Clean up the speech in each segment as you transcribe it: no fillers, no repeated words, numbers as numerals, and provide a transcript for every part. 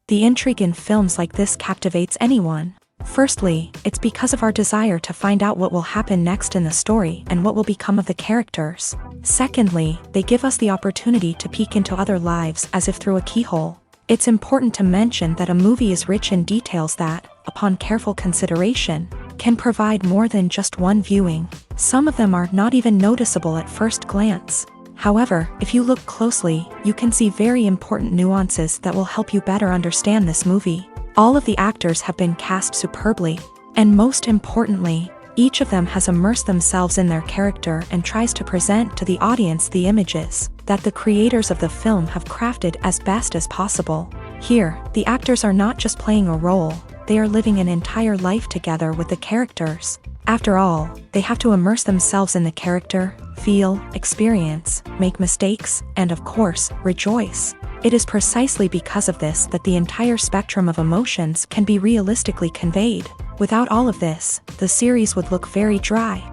The intrigue in films like this captivates anyone. Firstly, it's because of our desire to find out what will happen next in the story and what will become of the characters. Secondly, they give us the opportunity to peek into other lives as if through a keyhole. It's important to mention that a movie is rich in details that, upon careful consideration, can provide more than just one viewing. Some of them are not even noticeable at first glance. However, if you look closely, you can see very important nuances that will help you better understand this movie. All of the actors have been cast superbly, and most importantly, each of them has immersed themselves in their character and tries to present to the audience the images that the creators of the film have crafted as best as possible. Here, the actors are not just playing a role, they are living an entire life together with the characters. After all, they have to immerse themselves in the character, feel, experience, make mistakes, and of course, rejoice. It is precisely because of this that the entire spectrum of emotions can be realistically conveyed. Without all of this, the series would look very dry.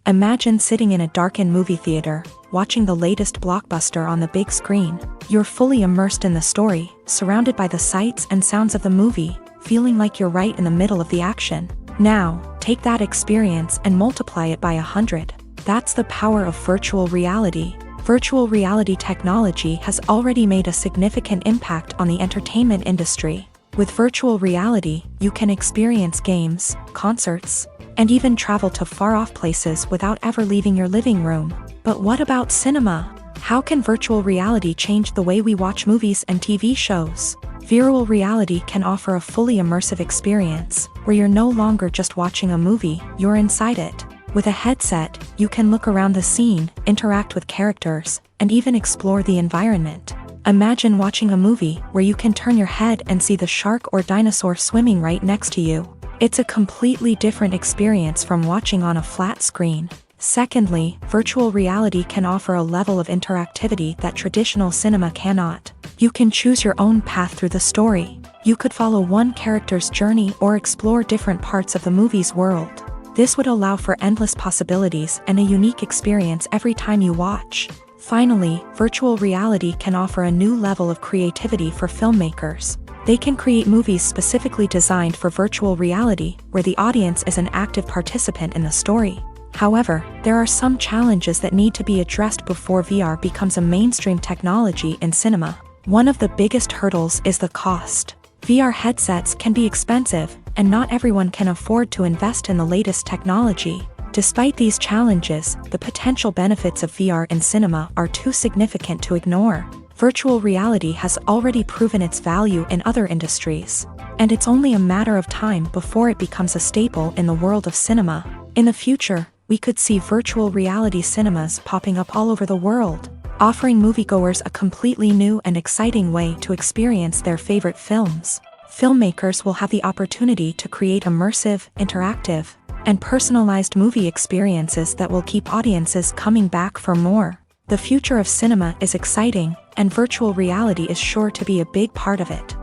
Imagine sitting in a darkened movie theater, watching the latest blockbuster on the big screen. You're fully immersed in the story, surrounded by the sights and sounds of the movie, feeling like you're right in the middle of the action. Now, take that experience and multiply it by 100. That's the power of virtual reality. Virtual reality technology has already made a significant impact on the entertainment industry. With virtual reality, you can experience games, concerts, and even travel to far-off places without ever leaving your living room. But what about cinema? How can virtual reality change the way we watch movies and TV shows? Virtual reality can offer a fully immersive experience, where you're no longer just watching a movie, you're inside it. With a headset, you can look around the scene, interact with characters, and even explore the environment. Imagine watching a movie where you can turn your head and see the shark or dinosaur swimming right next to you. It's a completely different experience from watching on a flat screen. Secondly, virtual reality can offer a level of interactivity that traditional cinema cannot. You can choose your own path through the story. You could follow one character's journey or explore different parts of the movie's world. This would allow for endless possibilities and a unique experience every time you watch. Finally, virtual reality can offer a new level of creativity for filmmakers. They can create movies specifically designed for virtual reality, where the audience is an active participant in the story. However, there are some challenges that need to be addressed before VR becomes a mainstream technology in cinema. One of the biggest hurdles is the cost. VR headsets can be expensive, and not everyone can afford to invest in the latest technology. Despite these challenges, the potential benefits of VR in cinema are too significant to ignore. Virtual reality has already proven its value in other industries, and it's only a matter of time before it becomes a staple in the world of cinema. In the future, we could see virtual reality cinemas popping up all over the world, offering moviegoers a completely new and exciting way to experience their favorite films. Filmmakers will have the opportunity to create immersive, interactive, and personalized movie experiences that will keep audiences coming back for more. The future of cinema is exciting, and virtual reality is sure to be a big part of it.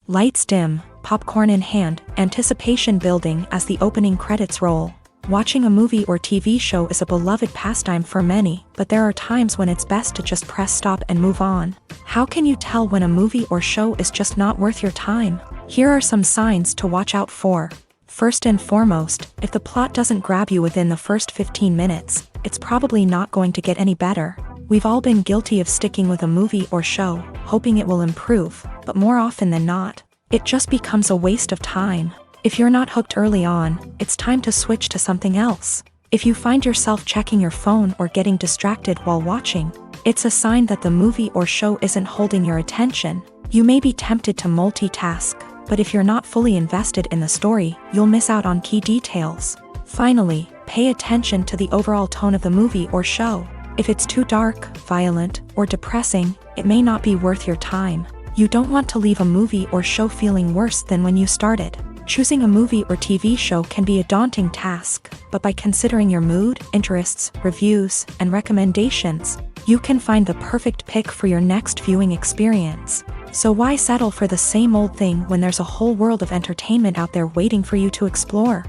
Lights dim, popcorn in hand, anticipation building as the opening credits roll. Watching a movie or TV show is a beloved pastime for many, but there are times when it's best to just press stop and move on. How can you tell when a movie or show is just not worth your time? Here are some signs to watch out for. First and foremost, if the plot doesn't grab you within the first 15 minutes, it's probably not going to get any better. We've all been guilty of sticking with a movie or show, hoping it will improve, but more often than not, it just becomes a waste of time. If you're not hooked early on, it's time to switch to something else. If you find yourself checking your phone or getting distracted while watching, it's a sign that the movie or show isn't holding your attention. You may be tempted to multitask, but if you're not fully invested in the story, you'll miss out on key details. Finally, pay attention to the overall tone of the movie or show. If it's too dark, violent, or depressing, it may not be worth your time. You don't want to leave a movie or show feeling worse than when you started. Choosing a movie or TV show can be a daunting task, but by considering your mood, interests, reviews, and recommendations, you can find the perfect pick for your next viewing experience. So why settle for the same old thing when there's a whole world of entertainment out there waiting for you to explore?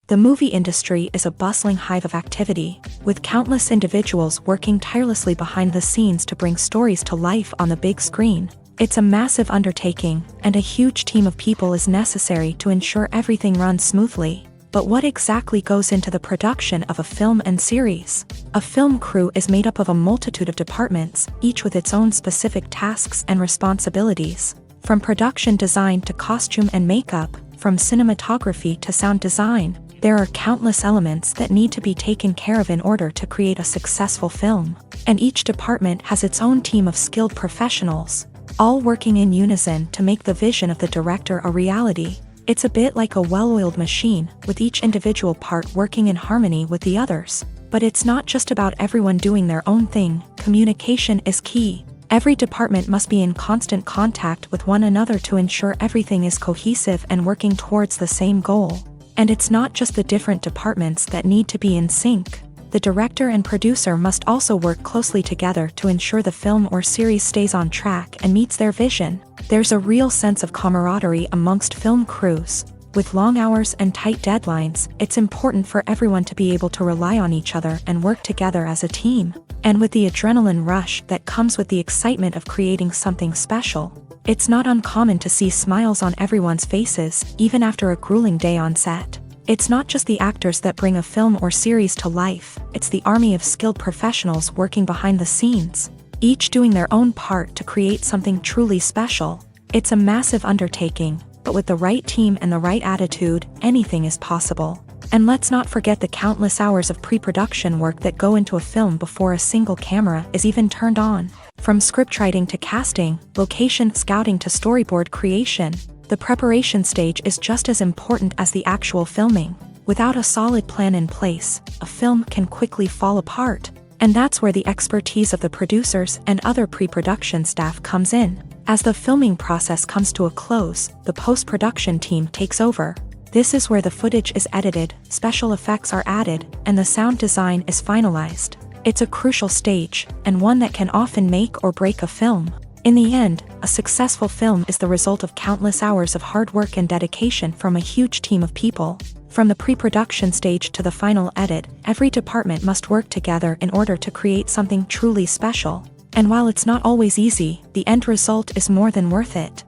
The movie industry is a bustling hive of activity, with countless individuals working tirelessly behind the scenes to bring stories to life on the big screen. It's a massive undertaking, and a huge team of people is necessary to ensure everything runs smoothly. But what exactly goes into the production of a film and series? A film crew is made up of a multitude of departments, each with its own specific tasks and responsibilities. From production design to costume and makeup, from cinematography to sound design, there are countless elements that need to be taken care of in order to create a successful film. And each department has its own team of skilled professionals, all working in unison to make the vision of the director a reality. It's a bit like a well-oiled machine, with each individual part working in harmony with the others. But it's not just about everyone doing their own thing. Communication is key. Every department must be in constant contact with one another to ensure everything is cohesive and working towards the same goal. And it's not just the different departments that need to be in sync. The director and producer must also work closely together to ensure the film or series stays on track and meets their vision. There's a real sense of camaraderie amongst film crews. With long hours and tight deadlines, it's important for everyone to be able to rely on each other and work together as a team. And with the adrenaline rush that comes with the excitement of creating something special, it's not uncommon to see smiles on everyone's faces, even after a grueling day on set. It's not just the actors that bring a film or series to life, it's the army of skilled professionals working behind the scenes, each doing their own part to create something truly special. It's a massive undertaking, but with the right team and the right attitude, anything is possible. And let's not forget the countless hours of pre-production work that go into a film before a single camera is even turned on. From scriptwriting to casting, location scouting to storyboard creation, the preparation stage is just as important as the actual filming. Without a solid plan in place, a film can quickly fall apart. And that's where the expertise of the producers and other pre-production staff comes in. As the filming process comes to a close, the post-production team takes over. This is where the footage is edited, special effects are added, and the sound design is finalized. It's a crucial stage, and one that can often make or break a film. In the end, a successful film is the result of countless hours of hard work and dedication from a huge team of people. From the pre-production stage to the final edit, every department must work together in order to create something truly special. And while it's not always easy, the end result is more than worth it.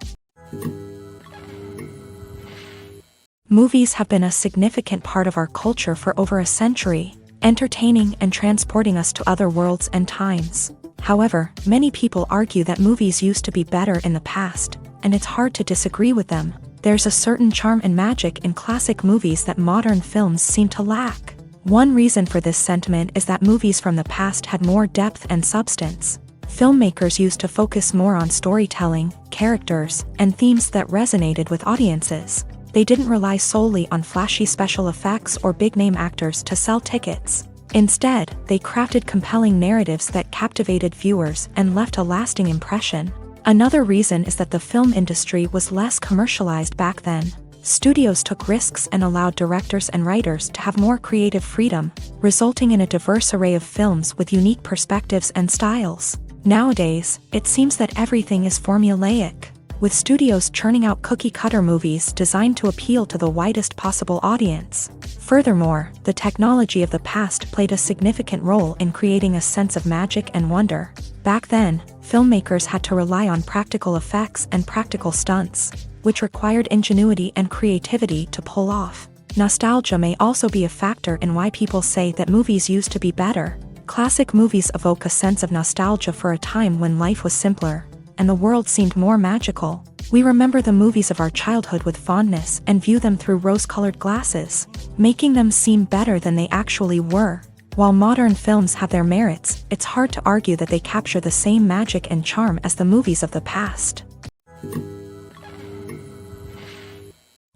Movies have been a significant part of our culture for over a century, entertaining and transporting us to other worlds and times. However, many people argue that movies used to be better in the past, and it's hard to disagree with them. There's a certain charm and magic in classic movies that modern films seem to lack. One reason for this sentiment is that movies from the past had more depth and substance. Filmmakers used to focus more on storytelling, characters, and themes that resonated with audiences. They didn't rely solely on flashy special effects or big-name actors to sell tickets. Instead, they crafted compelling narratives that captivated viewers and left a lasting impression. Another reason is that the film industry was less commercialized back then. Studios took risks and allowed directors and writers to have more creative freedom, resulting in a diverse array of films with unique perspectives and styles. Nowadays, it seems that everything is formulaic, with studios churning out cookie-cutter movies designed to appeal to the widest possible audience. Furthermore, the technology of the past played a significant role in creating a sense of magic and wonder. Back then, filmmakers had to rely on practical effects and practical stunts, which required ingenuity and creativity to pull off. Nostalgia may also be a factor in why people say that movies used to be better. Classic movies evoke a sense of nostalgia for a time when life was simpler, and the world seemed more magical. We remember the movies of our childhood with fondness and view them through rose-colored glasses, making them seem better than they actually were. While modern films have their merits, it's hard to argue that they capture the same magic and charm as the movies of the past.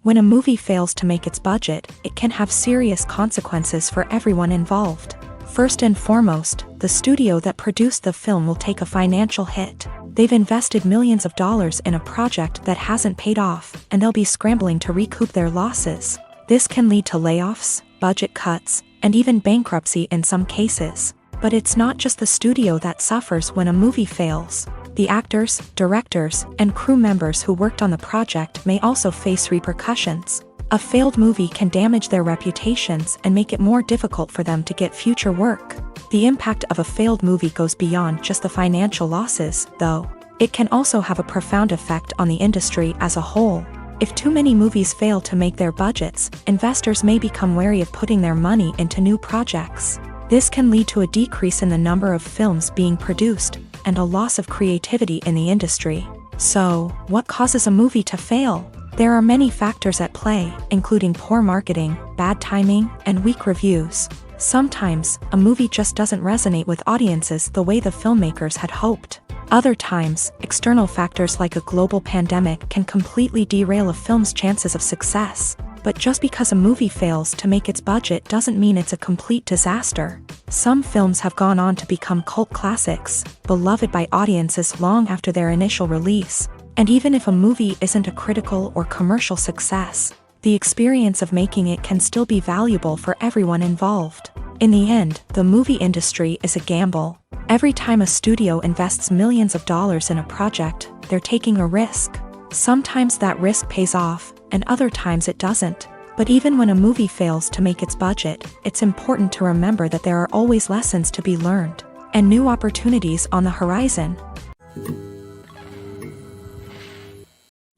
When a movie fails to make its budget, it can have serious consequences for everyone involved. First and foremost, the studio that produced the film will take a financial hit. They've invested millions of dollars in a project that hasn't paid off, and they'll be scrambling to recoup their losses. This can lead to layoffs, budget cuts, and even bankruptcy in some cases. But it's not just the studio that suffers when a movie fails. The actors, directors, and crew members who worked on the project may also face repercussions. A failed movie can damage their reputations and make it more difficult for them to get future work. The impact of a failed movie goes beyond just the financial losses, though. It can also have a profound effect on the industry as a whole. If too many movies fail to make their budgets, investors may become wary of putting their money into new projects. This can lead to a decrease in the number of films being produced, and a loss of creativity in the industry. So, what causes a movie to fail? There are many factors at play, including poor marketing, bad timing, and weak reviews. Sometimes, a movie just doesn't resonate with audiences the way the filmmakers had hoped. Other times, external factors like a global pandemic can completely derail a film's chances of success. But just because a movie fails to make its budget doesn't mean it's a complete disaster. Some films have gone on to become cult classics, beloved by audiences long after their initial release. And even if a movie isn't a critical or commercial success, the experience of making it can still be valuable for everyone involved. In the end, the movie industry is a gamble. Every time a studio invests millions of dollars in a project, they're taking a risk. Sometimes that risk pays off, and other times it doesn't. But even when a movie fails to make its budget, it's important to remember that there are always lessons to be learned, and new opportunities on the horizon.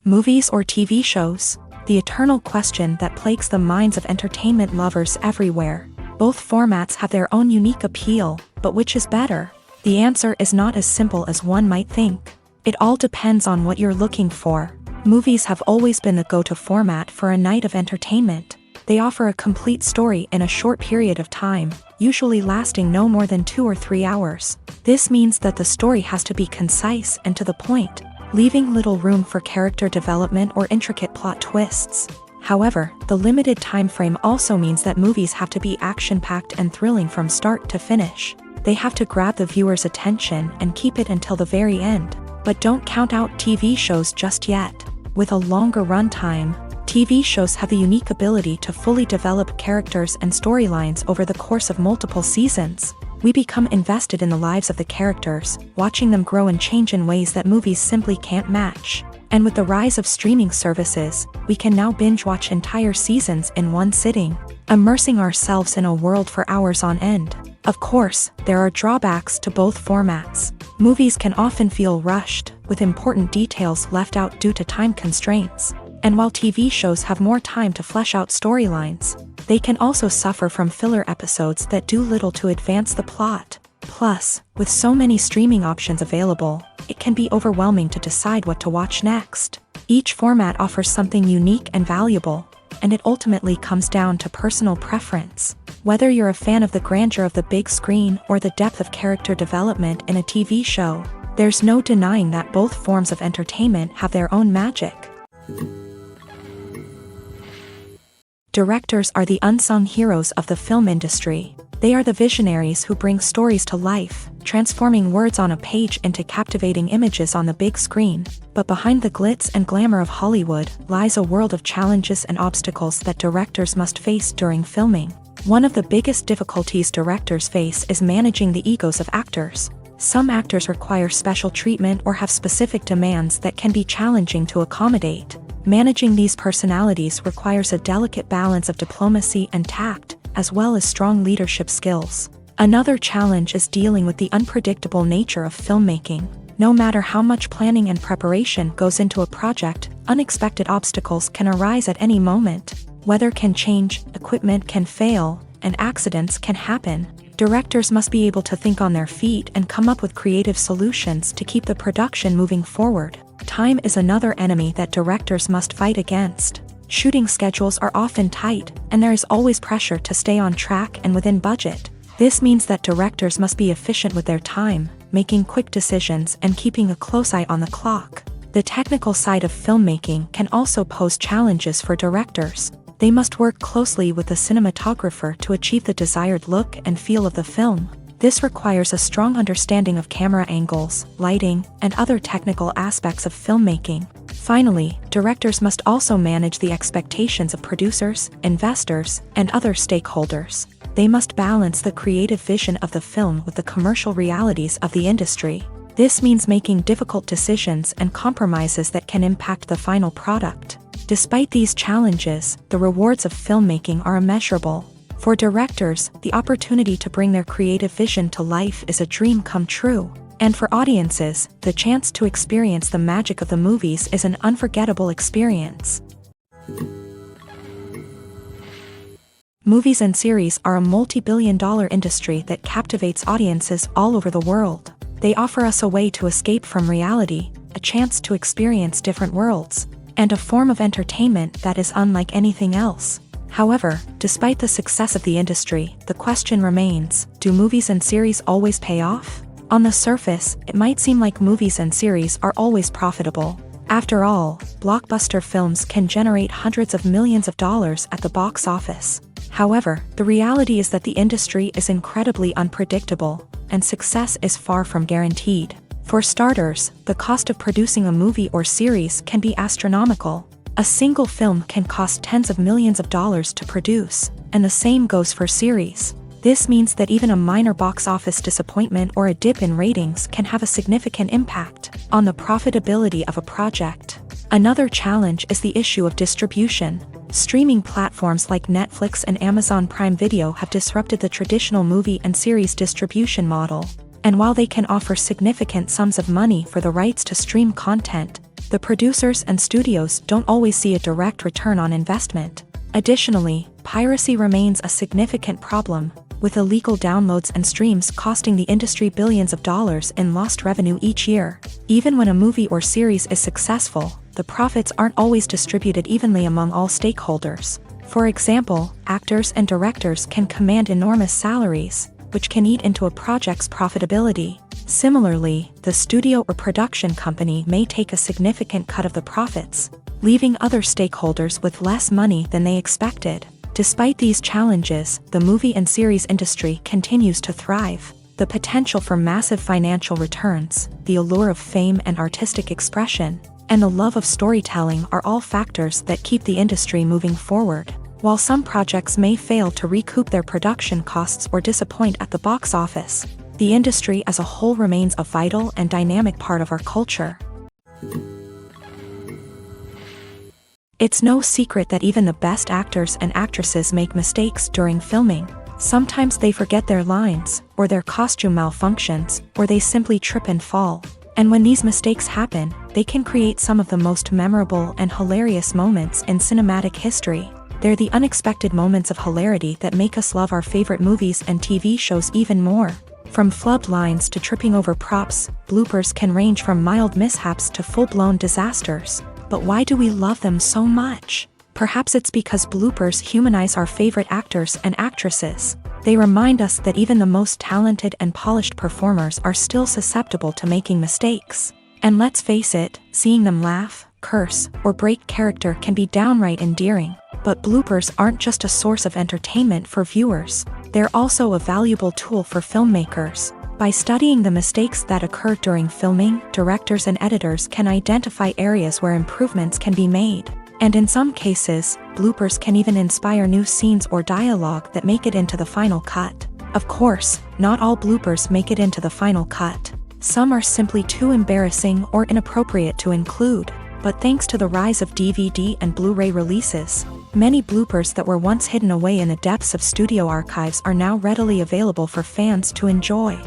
Movies or TV shows? The eternal question that plagues the minds of entertainment lovers everywhere. Both formats have their own unique appeal, but which is better? The answer is not as simple as one might think. It all depends on what you're looking for. Movies have always been the go-to format for a night of entertainment. They offer a complete story in a short period of time, usually lasting no more than 2 or 3 hours. This means that the story has to be concise and to the point, leaving little room for character development or intricate plot twists. However, the limited time frame also means that movies have to be action-packed and thrilling from start to finish. They have to grab the viewer's attention and keep it until the very end. But don't count out TV shows just yet. With a longer runtime, TV shows have the unique ability to fully develop characters and storylines over the course of multiple seasons. We become invested in the lives of the characters, watching them grow and change in ways that movies simply can't match. And with the rise of streaming services, we can now binge-watch entire seasons in one sitting, immersing ourselves in a world for hours on end. Of course, there are drawbacks to both formats. Movies can often feel rushed, with important details left out due to time constraints. And while TV shows have more time to flesh out storylines, they can also suffer from filler episodes that do little to advance the plot. Plus, with so many streaming options available, it can be overwhelming to decide what to watch next. Each format offers something unique and valuable, and it ultimately comes down to personal preference. Whether you're a fan of the grandeur of the big screen or the depth of character development in a TV show, there's no denying that both forms of entertainment have their own magic. Directors are the unsung heroes of the film industry. They are the visionaries who bring stories to life, transforming words on a page into captivating images on the big screen. But behind the glitz and glamour of Hollywood lies a world of challenges and obstacles that directors must face during filming. One of the biggest difficulties directors face is managing the egos of actors. Some actors require special treatment or have specific demands that can be challenging to accommodate. Managing these personalities requires a delicate balance of diplomacy and tact, as well as strong leadership skills. Another challenge is dealing with the unpredictable nature of filmmaking. No matter how much planning and preparation goes into a project, Unexpected obstacles can arise at any moment. Weather can change, equipment can fail, and accidents can happen. Directors must be able to think on their feet and come up with creative solutions to keep the production moving forward. Time is another enemy that directors must fight against. Shooting schedules are often tight, and there is always pressure to stay on track and within budget. This means that directors must be efficient with their time, making quick decisions and keeping a close eye on the clock. The technical side of filmmaking can also pose challenges for directors. They must work closely with the cinematographer to achieve the desired look and feel of the film. This requires a strong understanding of camera angles, lighting, and other technical aspects of filmmaking. Finally, directors must also manage the expectations of producers, investors, and other stakeholders. They must balance the creative vision of the film with the commercial realities of the industry. This means making difficult decisions and compromises that can impact the final product. Despite these challenges, the rewards of filmmaking are immeasurable. For directors, the opportunity to bring their creative vision to life is a dream come true. And for audiences, the chance to experience the magic of the movies is an unforgettable experience. Movies and series are a multi-billion-dollar industry that captivates audiences all over the world. They offer us a way to escape from reality, a chance to experience different worlds, and a form of entertainment that is unlike anything else. However, despite the success of the industry, the question remains, do movies and series always pay off? On the surface, it might seem like movies and series are always profitable. After all, blockbuster films can generate hundreds of millions of dollars at the box office. However, the reality is that the industry is incredibly unpredictable, and success is far from guaranteed. For starters, the cost of producing a movie or series can be astronomical. A single film can cost tens of millions of dollars to produce, and the same goes for series. This means that even a minor box office disappointment or a dip in ratings can have a significant impact on the profitability of a project. Another challenge is the issue of distribution. Streaming platforms like Netflix and Amazon Prime Video have disrupted the traditional movie and series distribution model. And while they can offer significant sums of money for the rights to stream content, the producers and studios don't always see a direct return on investment. Additionally, piracy remains a significant problem, with illegal downloads and streams costing the industry billions of dollars in lost revenue each year. Even when a movie or series is successful, the profits aren't always distributed evenly among all stakeholders. For example, actors and directors can command enormous salaries, which can eat into a project's profitability. Similarly, the studio or production company may take a significant cut of the profits, leaving other stakeholders with less money than they expected. Despite these challenges, the movie and series industry continues to thrive. The potential for massive financial returns, the allure of fame and artistic expression, and the love of storytelling are all factors that keep the industry moving forward. While some projects may fail to recoup their production costs or disappoint at the box office, the industry as a whole remains a vital and dynamic part of our culture. It's no secret that even the best actors and actresses make mistakes during filming. Sometimes they forget their lines, or their costume malfunctions, or they simply trip and fall. And when these mistakes happen, they can create some of the most memorable and hilarious moments in cinematic history. They're the unexpected moments of hilarity that make us love our favorite movies and TV shows even more. From flubbed lines to tripping over props, bloopers can range from mild mishaps to full-blown disasters. But why do we love them so much? Perhaps it's because bloopers humanize our favorite actors and actresses. They remind us that even the most talented and polished performers are still susceptible to making mistakes. And let's face it, seeing them laugh, curse, or break character can be downright endearing. But bloopers aren't just a source of entertainment for viewers. They're also a valuable tool for filmmakers. By studying the mistakes that occur during filming, directors and editors can identify areas where improvements can be made. And in some cases, bloopers can even inspire new scenes or dialogue that make it into the final cut. Of course, not all bloopers make it into the final cut. Some are simply too embarrassing or inappropriate to include. But thanks to the rise of DVD and Blu-ray releases, many bloopers that were once hidden away in the depths of studio archives are now readily available for fans to enjoy.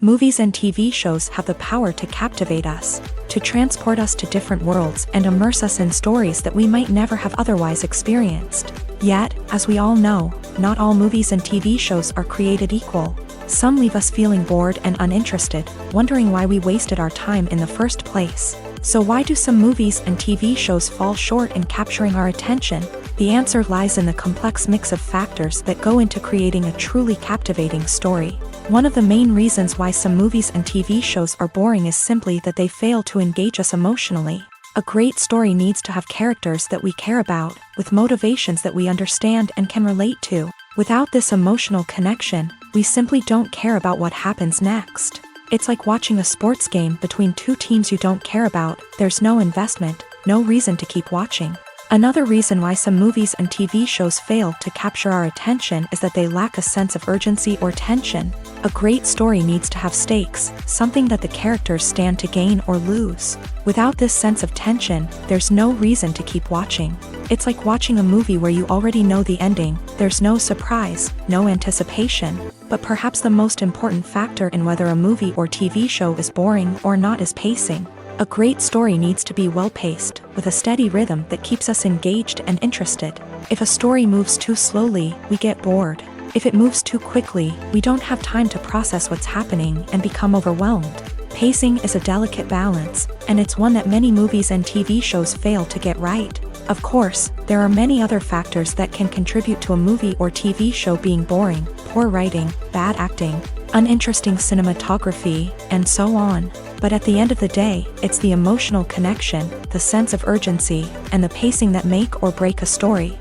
Movies and TV shows have the power to captivate us, to transport us to different worlds and immerse us in stories that we might never have otherwise experienced. Yet, as we all know, not all movies and TV shows are created equal. Some leave us feeling bored and uninterested, wondering why we wasted our time in the first place. So why do some movies and TV shows fall short in capturing our attention? The answer lies in the complex mix of factors that go into creating a truly captivating story. One of the main reasons why some movies and TV shows are boring is simply that they fail to engage us emotionally. A great story needs to have characters that we care about, with motivations that we understand and can relate to. Without this emotional connection, we simply don't care about what happens next. It's like watching a sports game between two teams you don't care about. There's no investment, no reason to keep watching. Another reason why some movies and TV shows fail to capture our attention is that they lack a sense of urgency or tension. A great story needs to have stakes, something that the characters stand to gain or lose. Without this sense of tension, there's no reason to keep watching. It's like watching a movie where you already know the ending. There's no surprise, no anticipation. But perhaps the most important factor in whether a movie or TV show is boring or not is pacing. A great story needs to be well-paced, with a steady rhythm that keeps us engaged and interested. If a story moves too slowly, we get bored. If it moves too quickly, we don't have time to process what's happening and become overwhelmed. Pacing is a delicate balance, and it's one that many movies and TV shows fail to get right. Of course, there are many other factors that can contribute to a movie or TV show being boring: poor writing, bad acting, uninteresting cinematography, and so on. But at the end of the day, it's the emotional connection, the sense of urgency, and the pacing that make or break a story.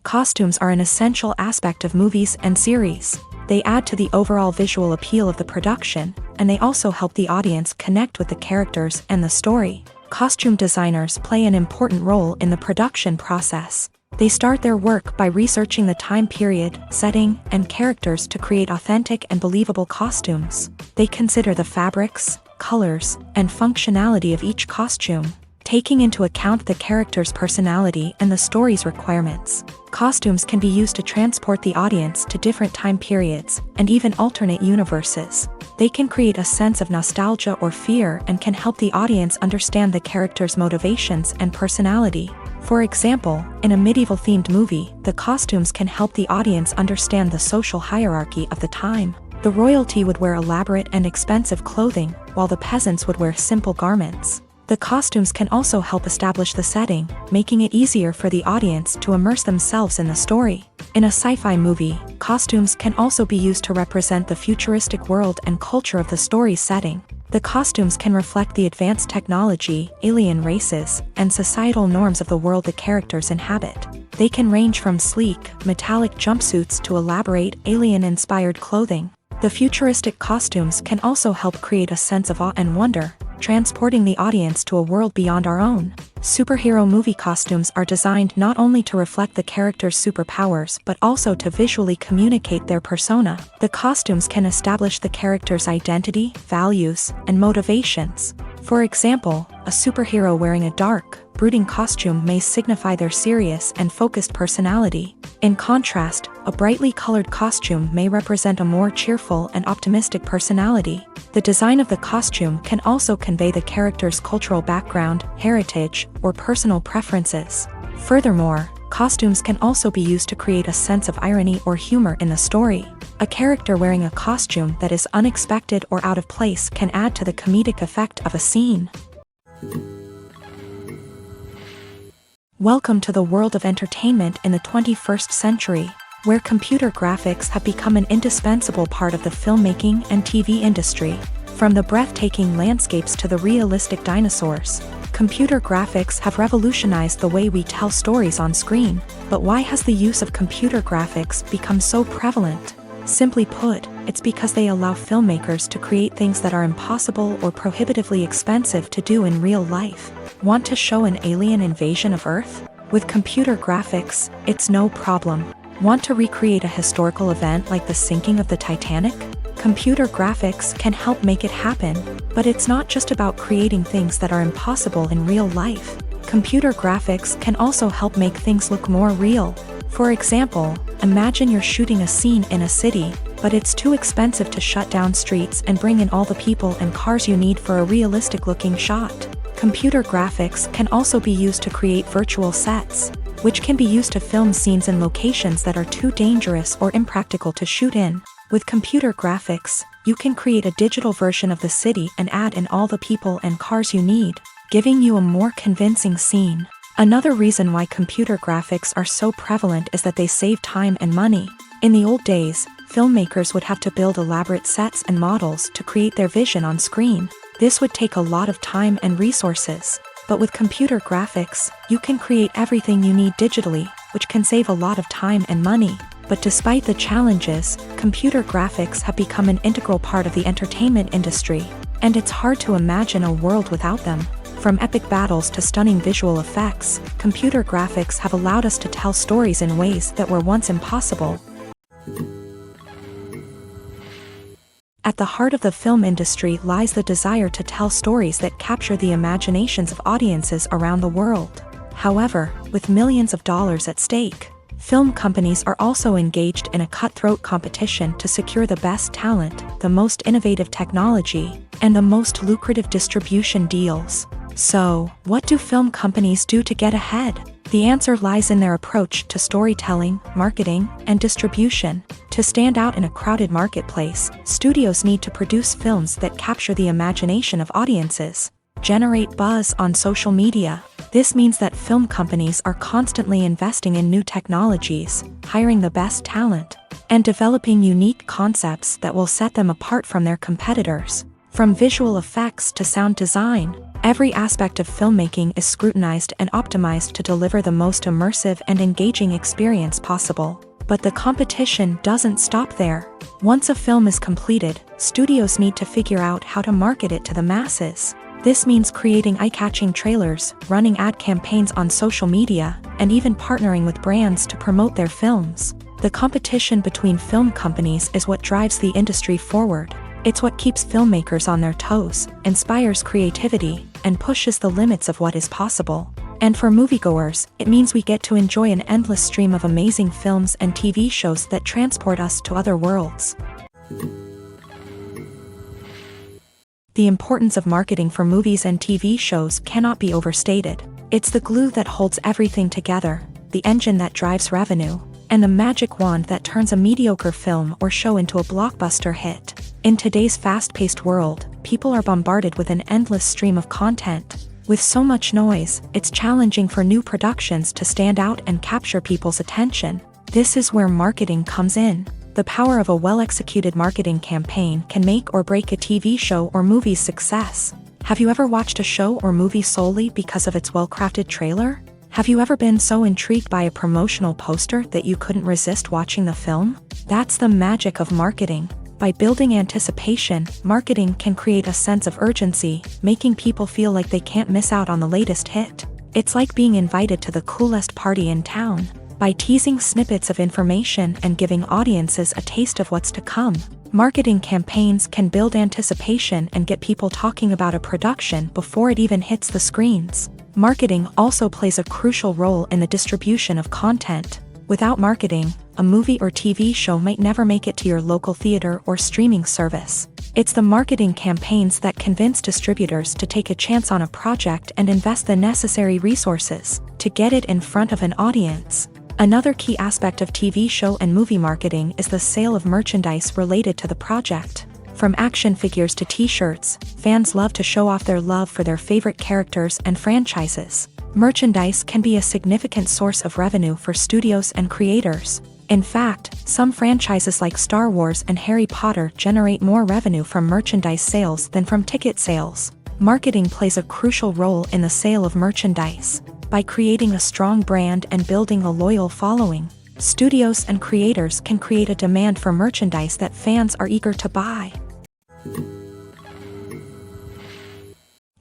Costumes are an essential aspect of movies and series. They add to the overall visual appeal of the production, and they also help the audience connect with the characters and the story. Costume designers play an important role in the production process. They start their work by researching the time period, setting, and characters to create authentic and believable costumes. They consider the fabrics, colors, and functionality of each costume, taking into account the character's personality and the story's requirements. Costumes can be used to transport the audience to different time periods, and even alternate universes. They can create a sense of nostalgia or fear and can help the audience understand the character's motivations and personality. For example, in a medieval-themed movie, the costumes can help the audience understand the social hierarchy of the time. The royalty would wear elaborate and expensive clothing, while the peasants would wear simple garments. The costumes can also help establish the setting, making it easier for the audience to immerse themselves in the story. In a sci-fi movie, costumes can also be used to represent the futuristic world and culture of the story's setting. The costumes can reflect the advanced technology, alien races, and societal norms of the world the characters inhabit. They can range from sleek, metallic jumpsuits to elaborate, alien-inspired clothing. The futuristic costumes can also help create a sense of awe and wonder, transporting the audience to a world beyond our own. Superhero movie costumes are designed not only to reflect the character's superpowers but also to visually communicate their persona. The costumes can establish the character's identity, values, and motivations. For example, a superhero wearing a dark, brooding costume may signify their serious and focused personality. In contrast, a brightly colored costume may represent a more cheerful and optimistic personality. The design of the costume can also convey the character's cultural background, heritage, or personal preferences. Furthermore, costumes can also be used to create a sense of irony or humor in the story. A character wearing a costume that is unexpected or out of place can add to the comedic effect of a scene. Welcome to the world of entertainment in the 21st century, where computer graphics have become an indispensable part of the filmmaking and TV industry. From the breathtaking landscapes to the realistic dinosaurs, computer graphics have revolutionized the way we tell stories on screen. But why has the use of computer graphics become so prevalent? Simply put, it's because they allow filmmakers to create things that are impossible or prohibitively expensive to do in real life. Want to show an alien invasion of Earth? With computer graphics, it's no problem. Want to recreate a historical event like the sinking of the Titanic? Computer graphics can help make it happen, but it's not just about creating things that are impossible in real life. Computer graphics can also help make things look more real. For example, Imagine you're shooting a scene in a city, but it's too expensive to shut down streets and bring in all the people and cars you need for a realistic-looking shot. Computer graphics can also be used to create virtual sets, which can be used to film scenes in locations that are too dangerous or impractical to shoot in. With computer graphics, you can create a digital version of the city and add in all the people and cars you need, giving you a more convincing scene. Another reason why computer graphics are so prevalent is that they save time and money. In the old days, filmmakers would have to build elaborate sets and models to create their vision on screen. This would take a lot of time and resources. But with computer graphics, you can create everything you need digitally, which can save a lot of time and money. But despite the challenges, computer graphics have become an integral part of the entertainment industry, and it's hard to imagine a world without them. From epic battles to stunning visual effects, computer graphics have allowed us to tell stories in ways that were once impossible. At the heart of the film industry lies the desire to tell stories that capture the imaginations of audiences around the world. However, with millions of dollars at stake, film companies are also engaged in a cutthroat competition to secure the best talent, the most innovative technology, and the most lucrative distribution deals. So, what do film companies do to get ahead? The answer lies in their approach to storytelling, marketing, and distribution. To stand out in a crowded marketplace, studios need to produce films that capture the imagination of audiences, generate buzz on social media. This means that film companies are constantly investing in new technologies, hiring the best talent, and developing unique concepts that will set them apart from their competitors. From visual effects to sound design, every aspect of filmmaking is scrutinized and optimized to deliver the most immersive and engaging experience possible. But the competition doesn't stop there. Once a film is completed, studios need to figure out how to market it to the masses. This means creating eye-catching trailers, running ad campaigns on social media, and even partnering with brands to promote their films. The competition between film companies is what drives the industry forward. It's what keeps filmmakers on their toes, inspires creativity, and pushes the limits of what is possible. And for moviegoers, it means we get to enjoy an endless stream of amazing films and TV shows that transport us to other worlds. The importance of marketing for movies and TV shows cannot be overstated. It's the glue that holds everything together, the engine that drives revenue, and the magic wand that turns a mediocre film or show into a blockbuster hit. In today's fast-paced world, people are bombarded with an endless stream of content. With so much noise, it's challenging for new productions to stand out and capture people's attention. This is where marketing comes in. The power of a well-executed marketing campaign can make or break a TV show or movie's success. Have you ever watched a show or movie solely because of its well-crafted trailer? Have you ever been so intrigued by a promotional poster that you couldn't resist watching the film? That's the magic of marketing. By building anticipation, marketing can create a sense of urgency, making people feel like they can't miss out on the latest hit. It's like being invited to the coolest party in town. By teasing snippets of information and giving audiences a taste of what's to come, marketing campaigns can build anticipation and get people talking about a production before it even hits the screens. Marketing also plays a crucial role in the distribution of content. Without marketing, a movie or TV show might never make it to your local theater or streaming service. It's the marketing campaigns that convince distributors to take a chance on a project and invest the necessary resources to get it in front of an audience. Another key aspect of TV show and movie marketing is the sale of merchandise related to the project. From action figures to t-shirts, fans love to show off their love for their favorite characters and franchises. Merchandise can be a significant source of revenue for studios and creators. In fact, some franchises like Star Wars and Harry Potter generate more revenue from merchandise sales than from ticket sales. Marketing plays a crucial role in the sale of merchandise. By creating a strong brand and building a loyal following, studios and creators can create a demand for merchandise that fans are eager to buy.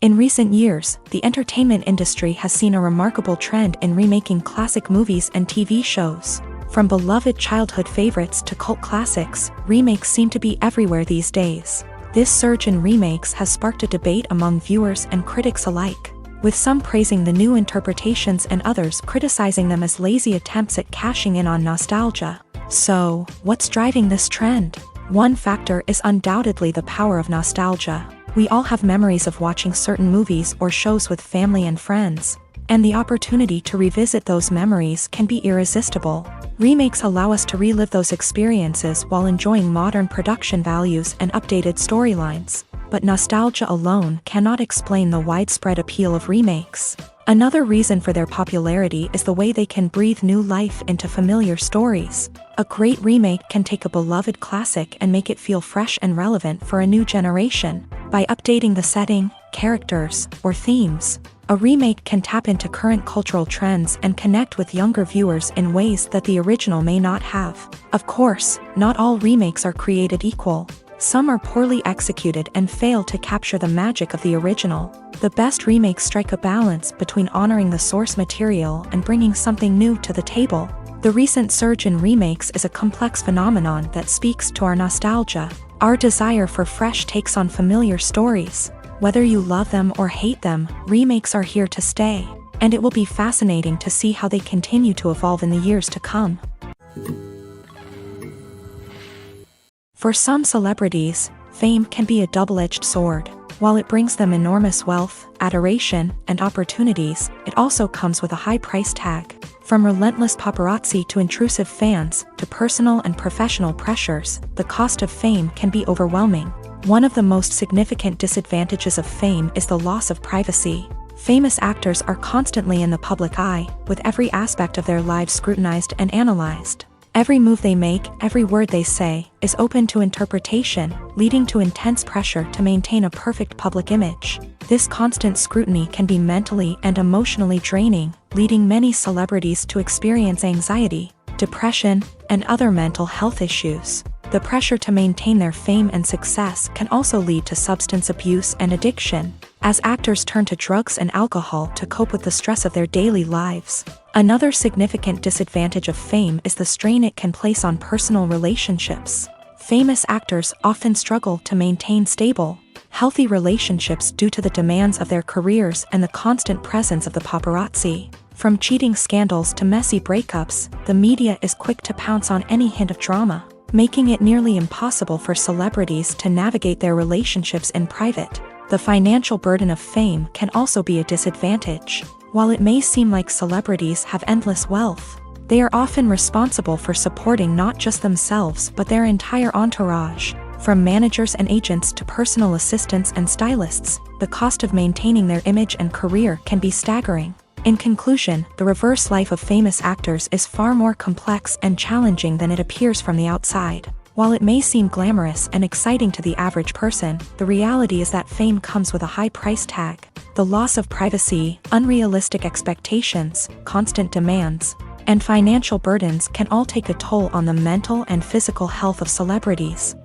In recent years, the entertainment industry has seen a remarkable trend in remaking classic movies and TV shows. From beloved childhood favorites to cult classics, remakes seem to be everywhere these days. This surge in remakes has sparked a debate among viewers and critics alike, with some praising the new interpretations and others criticizing them as lazy attempts at cashing in on nostalgia. So, what's driving this trend? One factor is undoubtedly the power of nostalgia. We all have memories of watching certain movies or shows with family and friends, and the opportunity to revisit those memories can be irresistible. Remakes allow us to relive those experiences while enjoying modern production values and updated storylines. But nostalgia alone cannot explain the widespread appeal of remakes. Another reason for their popularity is the way they can breathe new life into familiar stories. A great remake can take a beloved classic and make it feel fresh and relevant for a new generation. By updating the setting, characters, or themes, a remake can tap into current cultural trends and connect with younger viewers in ways that the original may not have. Of course, not all remakes are created equal. Some are poorly executed and fail to capture the magic of the original. The best remakes strike a balance between honoring the source material and bringing something new to the table. The recent surge in remakes is a complex phenomenon that speaks to our nostalgia, our desire for fresh takes on familiar stories. Whether you love them or hate them, remakes are here to stay, and it will be fascinating to see how they continue to evolve in the years to come. For some celebrities, fame can be a double-edged sword. While it brings them enormous wealth, adoration, and opportunities, it also comes with a high price tag. From relentless paparazzi to intrusive fans, to personal and professional pressures, the cost of fame can be overwhelming. One of the most significant disadvantages of fame is the loss of privacy. Famous actors are constantly in the public eye, with every aspect of their lives scrutinized and analyzed. Every move they make, every word they say, is open to interpretation, leading to intense pressure to maintain a perfect public image. This constant scrutiny can be mentally and emotionally draining, leading many celebrities to experience anxiety, depression, and other mental health issues. The pressure to maintain their fame and success can also lead to substance abuse and addiction, as actors turn to drugs and alcohol to cope with the stress of their daily lives. Another significant disadvantage of fame is the strain it can place on personal relationships. Famous actors often struggle to maintain stable, healthy relationships due to the demands of their careers and the constant presence of the paparazzi. From cheating scandals to messy breakups, the media is quick to pounce on any hint of drama, making it nearly impossible for celebrities to navigate their relationships in private. The financial burden of fame can also be a disadvantage. While it may seem like celebrities have endless wealth, they are often responsible for supporting not just themselves but their entire entourage. From managers and agents to personal assistants and stylists, the cost of maintaining their image and career can be staggering. In conclusion, the reverse life of famous actors is far more complex and challenging than it appears from the outside. While it may seem glamorous and exciting to the average person, the reality is that fame comes with a high price tag. The loss of privacy, unrealistic expectations, constant demands, and financial burdens can all take a toll on the mental and physical health of celebrities.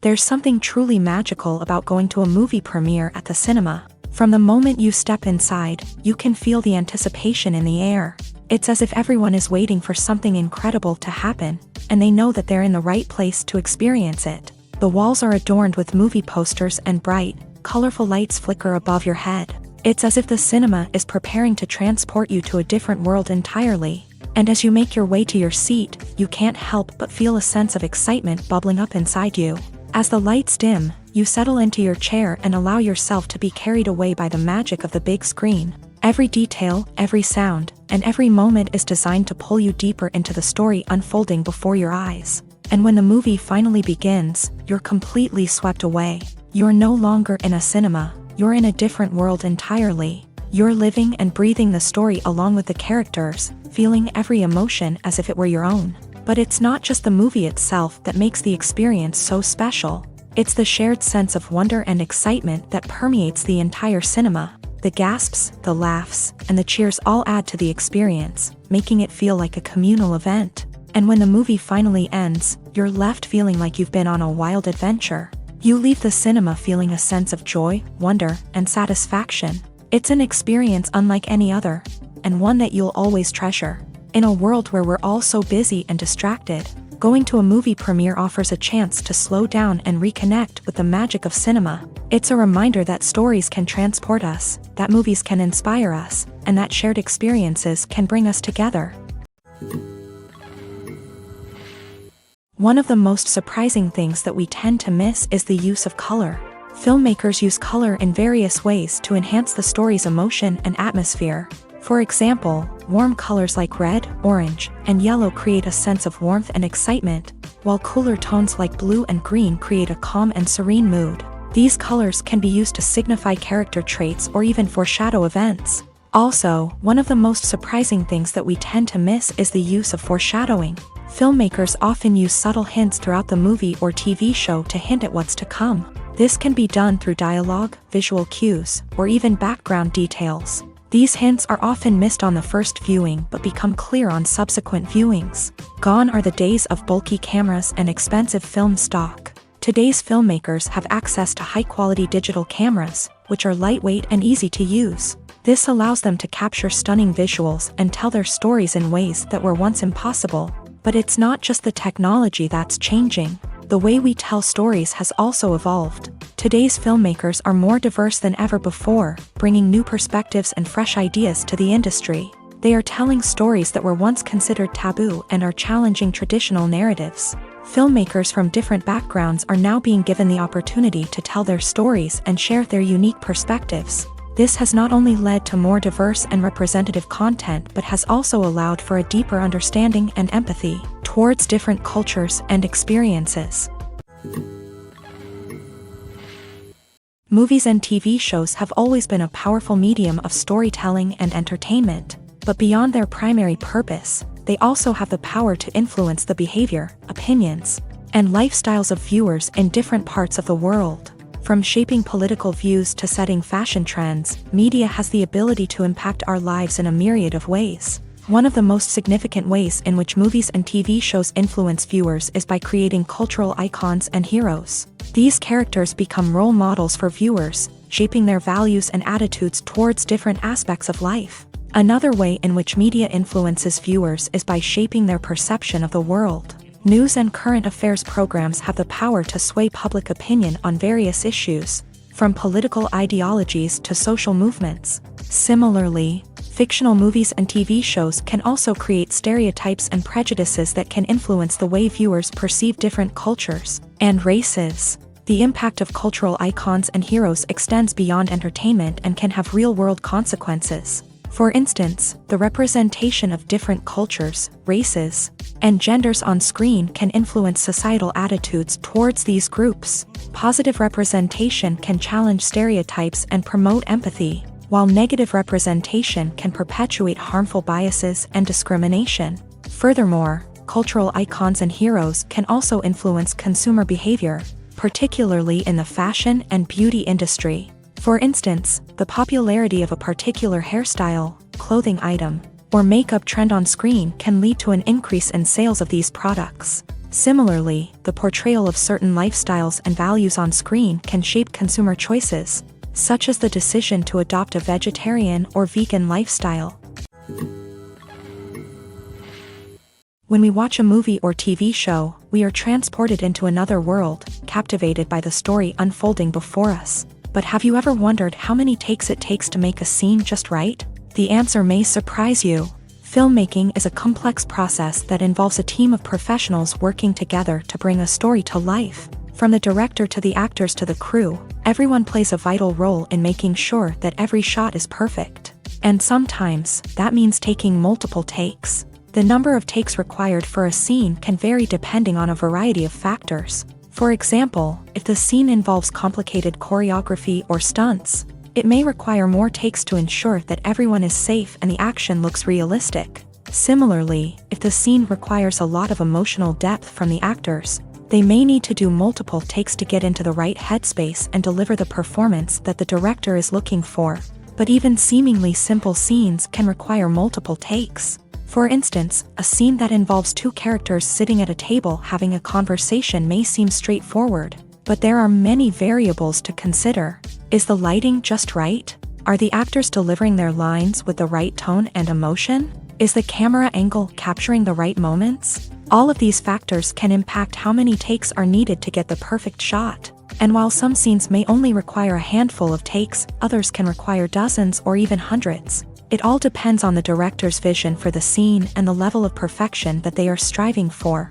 There's something truly magical about going to a movie premiere at the cinema. From the moment you step inside, you can feel the anticipation in the air. It's as if everyone is waiting for something incredible to happen, and they know that they're in the right place to experience it. The walls are adorned with movie posters and bright, colorful lights flicker above your head. It's as if the cinema is preparing to transport you to a different world entirely. And as you make your way to your seat, you can't help but feel a sense of excitement bubbling up inside you. As the lights dim, you settle into your chair and allow yourself to be carried away by the magic of the big screen. Every detail, every sound, and every moment is designed to pull you deeper into the story unfolding before your eyes. And when the movie finally begins, you're completely swept away. You're no longer in a cinema, you're in a different world entirely. You're living and breathing the story along with the characters, feeling every emotion as if it were your own. But it's not just the movie itself that makes the experience so special. It's the shared sense of wonder and excitement that permeates the entire cinema. The gasps, the laughs, and the cheers all add to the experience, making it feel like a communal event. And when the movie finally ends, you're left feeling like you've been on a wild adventure. You leave the cinema feeling a sense of joy, wonder, and satisfaction. It's an experience unlike any other, and one that you'll always treasure. In a world where we're all so busy and distracted, going to a movie premiere offers a chance to slow down and reconnect with the magic of cinema. It's a reminder that stories can transport us, that movies can inspire us, and that shared experiences can bring us together. One of the most surprising things that we tend to miss is the use of color. Filmmakers use color in various ways to enhance the story's emotion and atmosphere. For example, warm colors like red, orange, and yellow create a sense of warmth and excitement, while cooler tones like blue and green create a calm and serene mood. These colors can be used to signify character traits or even foreshadow events. Also, one of the most surprising things that we tend to miss is the use of foreshadowing. Filmmakers often use subtle hints throughout the movie or TV show to hint at what's to come. This can be done through dialogue, visual cues, or even background details. These hints are often missed on the first viewing but become clear on subsequent viewings. Gone are the days of bulky cameras and expensive film stock. Today's filmmakers have access to high-quality digital cameras, which are lightweight and easy to use. This allows them to capture stunning visuals and tell their stories in ways that were once impossible. But it's not just the technology that's changing. The way we tell stories has also evolved. Today's filmmakers are more diverse than ever before, bringing new perspectives and fresh ideas to the industry. They are telling stories that were once considered taboo and are challenging traditional narratives. Filmmakers from different backgrounds are now being given the opportunity to tell their stories and share their unique perspectives. This has not only led to more diverse and representative content but has also allowed for a deeper understanding and empathy towards different cultures and experiences. Movies and TV shows have always been a powerful medium of storytelling and entertainment, but beyond their primary purpose, they also have the power to influence the behavior, opinions, and lifestyles of viewers in different parts of the world. From shaping political views to setting fashion trends, media has the ability to impact our lives in a myriad of ways. One of the most significant ways in which movies and TV shows influence viewers is by creating cultural icons and heroes. These characters become role models for viewers, shaping their values and attitudes towards different aspects of life. Another way in which media influences viewers is by shaping their perception of the world. News and current affairs programs have the power to sway public opinion on various issues, from political ideologies to social movements. Similarly, fictional movies and TV shows can also create stereotypes and prejudices that can influence the way viewers perceive different cultures and races. The impact of cultural icons and heroes extends beyond entertainment and can have real-world consequences. For instance, the representation of different cultures, races, and genders on screen can influence societal attitudes towards these groups. Positive representation can challenge stereotypes and promote empathy, while negative representation can perpetuate harmful biases and discrimination. Furthermore, cultural icons and heroes can also influence consumer behavior, particularly in the fashion and beauty industry. For instance, the popularity of a particular hairstyle, clothing item, or makeup trend on screen can lead to an increase in sales of these products. Similarly, the portrayal of certain lifestyles and values on screen can shape consumer choices, such as the decision to adopt a vegetarian or vegan lifestyle. When we watch a movie or TV show, we are transported into another world, captivated by the story unfolding before us. But have you ever wondered how many takes it takes to make a scene just right? The answer may surprise you. Filmmaking is a complex process that involves a team of professionals working together to bring a story to life. From the director to the actors to the crew, everyone plays a vital role in making sure that every shot is perfect. And sometimes, that means taking multiple takes. The number of takes required for a scene can vary depending on a variety of factors. For example, if the scene involves complicated choreography or stunts, it may require more takes to ensure that everyone is safe and the action looks realistic. Similarly, if the scene requires a lot of emotional depth from the actors, they may need to do multiple takes to get into the right headspace and deliver the performance that the director is looking for. But even seemingly simple scenes can require multiple takes. For instance, a scene that involves two characters sitting at a table having a conversation may seem straightforward, but there are many variables to consider. Is the lighting just right? Are the actors delivering their lines with the right tone and emotion? Is the camera angle capturing the right moments? All of these factors can impact how many takes are needed to get the perfect shot. And while some scenes may only require a handful of takes, others can require dozens or even hundreds. It all depends on the director's vision for the scene and the level of perfection that they are striving for.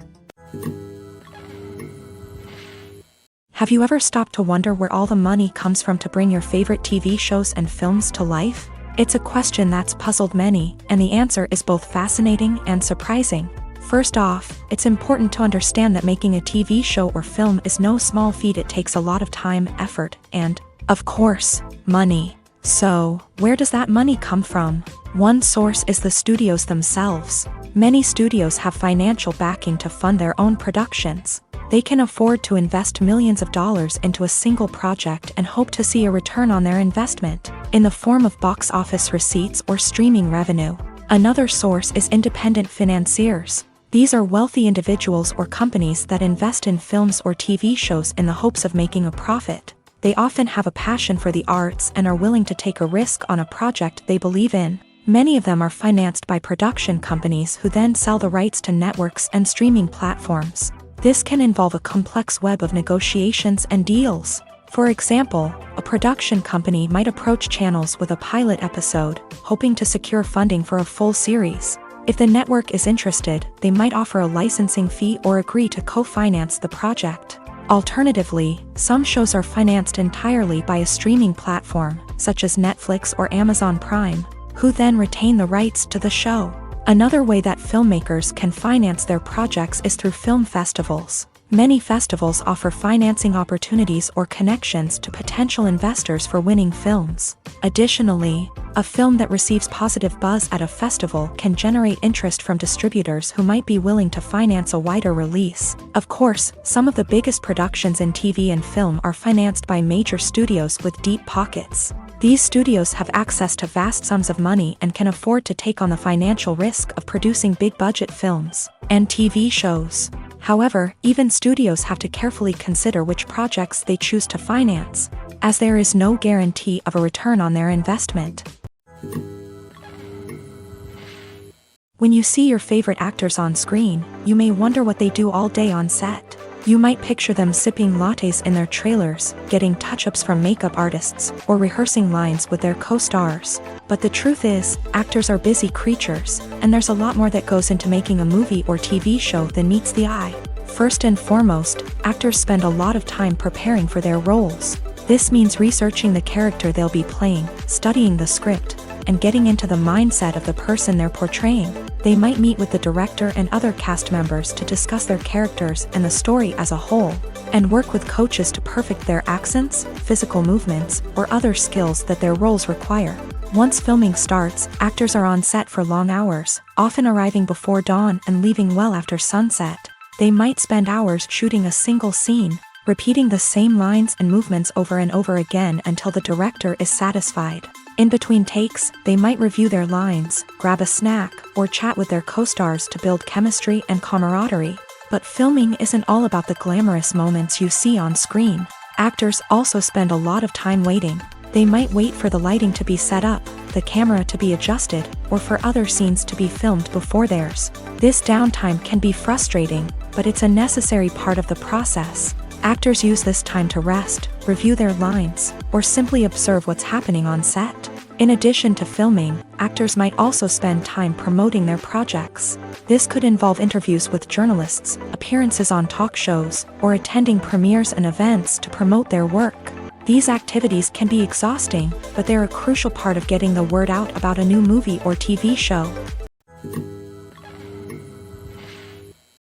Have you ever stopped to wonder where all the money comes from to bring your favorite TV shows and films to life? It's a question that's puzzled many, and the answer is both fascinating and surprising. First off, it's important to understand that making a TV show or film is no small feat. It takes a lot of time, effort, and, of course, money. So, where does that money come from? One source is the studios themselves. Many studios have financial backing to fund their own productions. They can afford to invest millions of dollars into a single project and hope to see a return on their investment, in the form of box office receipts or streaming revenue. Another source is independent financiers. These are wealthy individuals or companies that invest in films or TV shows in the hopes of making a profit. They often have a passion for the arts and are willing to take a risk on a project they believe in. Many of them are financed by production companies who then sell the rights to networks and streaming platforms. This can involve a complex web of negotiations and deals. For example, a production company might approach channels with a pilot episode, hoping to secure funding for a full series. If the network is interested, they might offer a licensing fee or agree to co-finance the project. Alternatively, some shows are financed entirely by a streaming platform, such as Netflix or Amazon Prime, who then retain the rights to the show. Another way that filmmakers can finance their projects is through film festivals. Many festivals offer financing opportunities or connections to potential investors for winning films. Additionally, a film that receives positive buzz at a festival can generate interest from distributors who might be willing to finance a wider release. Of course, some of the biggest productions in TV and film are financed by major studios with deep pockets. These studios have access to vast sums of money and can afford to take on the financial risk of producing big-budget films and TV shows. However, even studios have to carefully consider which projects they choose to finance, as there is no guarantee of a return on their investment. When you see your favorite actors on screen, you may wonder what they do all day on set. You might picture them sipping lattes in their trailers, getting touch-ups from makeup artists, or rehearsing lines with their co-stars. But the truth is, actors are busy creatures, and there's a lot more that goes into making a movie or TV show than meets the eye. First and foremost, actors spend a lot of time preparing for their roles. This means researching the character they'll be playing, studying the script, and getting into the mindset of the person they're portraying. They might meet with the director and other cast members to discuss their characters and the story as a whole, and work with coaches to perfect their accents, physical movements, or other skills that their roles require. Once filming starts, actors are on set for long hours, often arriving before dawn and leaving well after sunset. They might spend hours shooting a single scene, repeating the same lines and movements over and over again until the director is satisfied. In between takes, they might review their lines, grab a snack, or chat with their co-stars to build chemistry and camaraderie. But filming isn't all about the glamorous moments you see on screen. Actors also spend a lot of time waiting. They might wait for the lighting to be set up, the camera to be adjusted, or for other scenes to be filmed before theirs. This downtime can be frustrating, but it's a necessary part of the process. Actors use this time to rest, review their lines, or simply observe what's happening on set. In addition to filming, actors might also spend time promoting their projects. This could involve interviews with journalists, appearances on talk shows, or attending premieres and events to promote their work. These activities can be exhausting, but they're a crucial part of getting the word out about a new movie or TV show.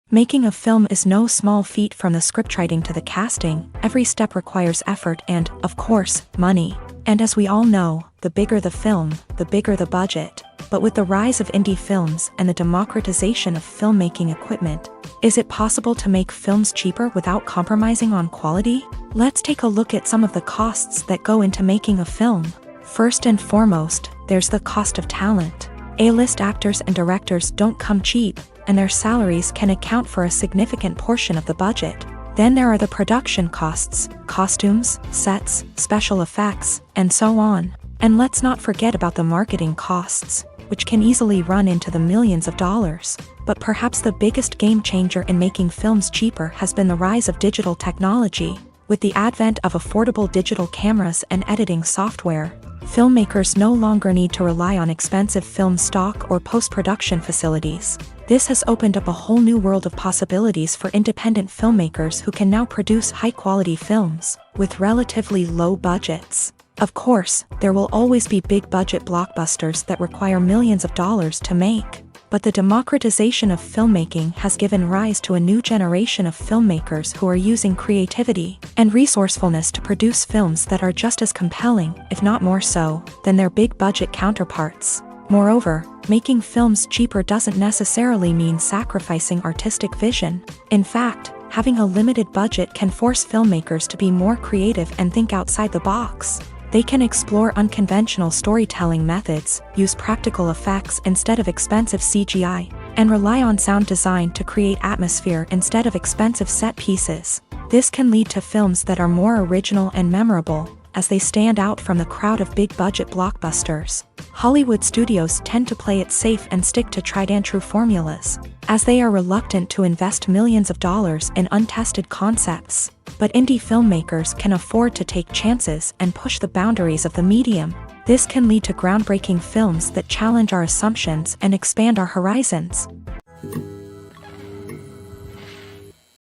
Making a film is no small feat. From the scriptwriting to the casting, every step requires effort and, of course, money. And as we all know, the bigger the film, the bigger the budget. But with the rise of indie films and the democratization of filmmaking equipment, is it possible to make films cheaper without compromising on quality? Let's take a look at some of the costs that go into making a film. First and foremost, there's the cost of talent. A-list actors and directors don't come cheap, and their salaries can account for a significant portion of the budget. Then there are the production costs, costumes, sets, special effects, and so on. And let's not forget about the marketing costs, which can easily run into the millions of dollars. But perhaps the biggest game changer in making films cheaper has been the rise of digital technology. With the advent of affordable digital cameras and editing software, filmmakers no longer need to rely on expensive film stock or post-production facilities. This has opened up a whole new world of possibilities for independent filmmakers who can now produce high-quality films with relatively low budgets. Of course, there will always be big-budget blockbusters that require millions of dollars to make. But the democratization of filmmaking has given rise to a new generation of filmmakers who are using creativity and resourcefulness to produce films that are just as compelling, if not more so, than their big-budget counterparts. Moreover, making films cheaper doesn't necessarily mean sacrificing artistic vision. In fact, having a limited budget can force filmmakers to be more creative and think outside the box. They can explore unconventional storytelling methods, use practical effects instead of expensive CGI, and rely on sound design to create atmosphere instead of expensive set pieces. This can lead to films that are more original and memorable, as they stand out from the crowd of big-budget blockbusters. Hollywood studios tend to play it safe and stick to tried-and-true formulas, as they are reluctant to invest millions of dollars in untested concepts. But indie filmmakers can afford to take chances and push the boundaries of the medium. This can lead to groundbreaking films that challenge our assumptions and expand our horizons.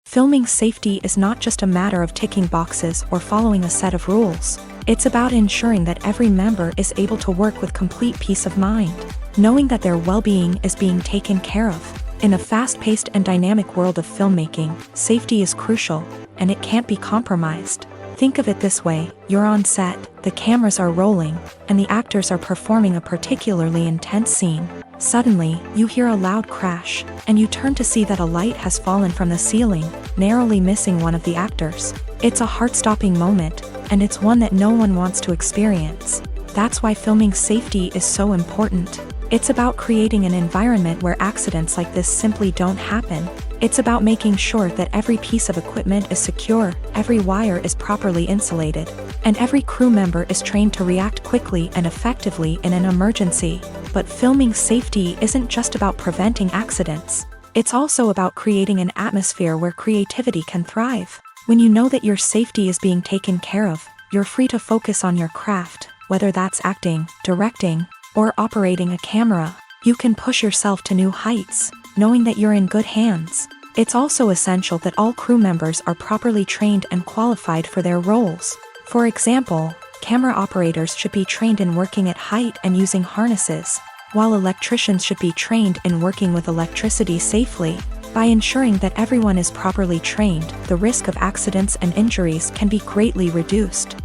Filming safety is not just a matter of ticking boxes or following a set of rules. It's about ensuring that every member is able to work with complete peace of mind, knowing that their well-being is being taken care of. In a fast-paced and dynamic world of filmmaking, safety is crucial, and it can't be compromised. Think of it this way: you're on set, the cameras are rolling, and the actors are performing a particularly intense scene. Suddenly, you hear a loud crash, and you turn to see that a light has fallen from the ceiling, narrowly missing one of the actors. It's a heart-stopping moment, and it's one that no one wants to experience. That's why filming safety is so important. It's about creating an environment where accidents like this simply don't happen. It's about making sure that every piece of equipment is secure, every wire is properly insulated, and every crew member is trained to react quickly and effectively in an emergency. But filming safety isn't just about preventing accidents. It's also about creating an atmosphere where creativity can thrive. When you know that your safety is being taken care of, you're free to focus on your craft, whether that's acting, directing, or operating a camera. You can push yourself to new heights, knowing that you're in good hands. It's also essential that all crew members are properly trained and qualified for their roles. For example, camera operators should be trained in working at height and using harnesses, while electricians should be trained in working with electricity safely. By ensuring that everyone is properly trained, the risk of accidents and injuries can be greatly reduced.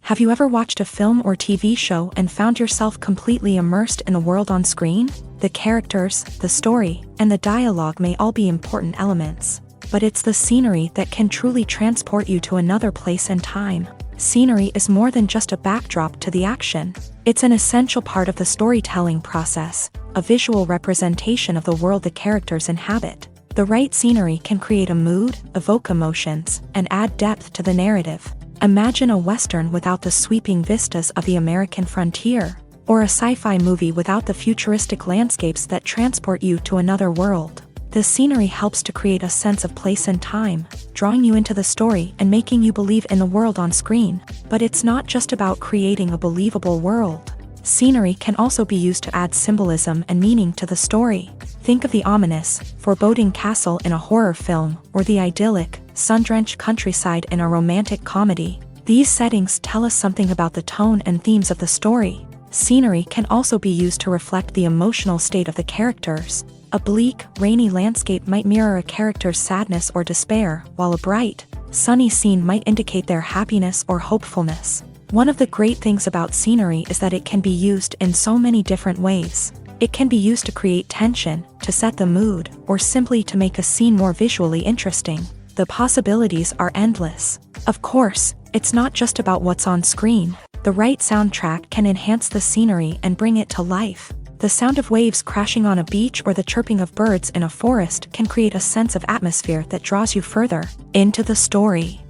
Have you ever watched a film or TV show and found yourself completely immersed in the world on screen? The characters, the story, and the dialogue may all be important elements, but it's the scenery that can truly transport you to another place and time. Scenery is more than just a backdrop to the action. It's an essential part of the storytelling process, a visual representation of the world the characters inhabit. The right scenery can create a mood, evoke emotions, and add depth to the narrative. Imagine a Western without the sweeping vistas of the American frontier, or a sci-fi movie without the futuristic landscapes that transport you to another world. The scenery helps to create a sense of place and time, drawing you into the story and making you believe in the world on screen. But it's not just about creating a believable world. Scenery can also be used to add symbolism and meaning to the story. Think of the ominous, foreboding castle in a horror film, or the idyllic, sun-drenched countryside in a romantic comedy. These settings tell us something about the tone and themes of the story. Scenery can also be used to reflect the emotional state of the characters. A bleak, rainy landscape might mirror a character's sadness or despair, while a bright, sunny scene might indicate their happiness or hopefulness. One of the great things about scenery is that it can be used in so many different ways. It can be used to create tension, to set the mood, or simply to make a scene more visually interesting. The possibilities are endless. Of course, it's not just about what's on screen. The right soundtrack can enhance the scenery and bring it to life. The sound of waves crashing on a beach or the chirping of birds in a forest can create a sense of atmosphere that draws you further into the story.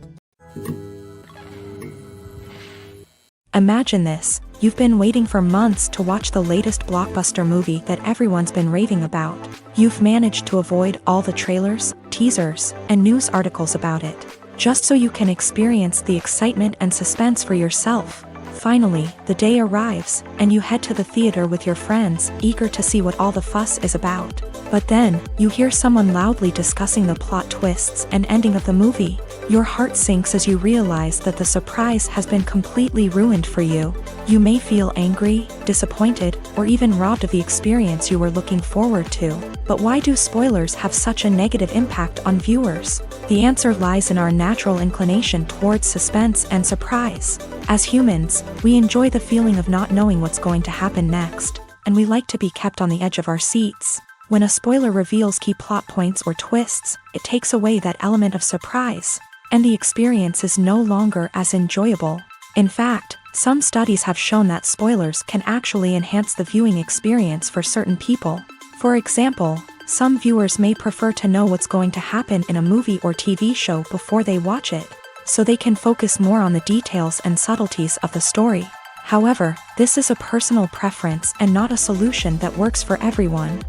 Imagine this: You've been waiting for months to watch the latest blockbuster movie that everyone's been raving about. You've managed to avoid all the trailers, teasers, and news articles about it, just so you can experience the excitement and suspense for yourself. Finally, the day arrives, and you head to the theater with your friends, eager to see what all the fuss is about. But then, you hear someone loudly discussing the plot twists and ending of the movie. Your heart sinks as you realize that the surprise has been completely ruined for you. You may feel angry, disappointed, or even robbed of the experience you were looking forward to. But why do spoilers have such a negative impact on viewers? The answer lies in our natural inclination towards suspense and surprise. As humans, we enjoy the feeling of not knowing what's going to happen next, and we like to be kept on the edge of our seats. When a spoiler reveals key plot points or twists, it takes away that element of surprise, and the experience is no longer as enjoyable. In fact, some studies have shown that spoilers can actually enhance the viewing experience for certain people. For example, some viewers may prefer to know what's going to happen in a movie or TV show before they watch it, so they can focus more on the details and subtleties of the story. However, this is a personal preference and not a solution that works for everyone.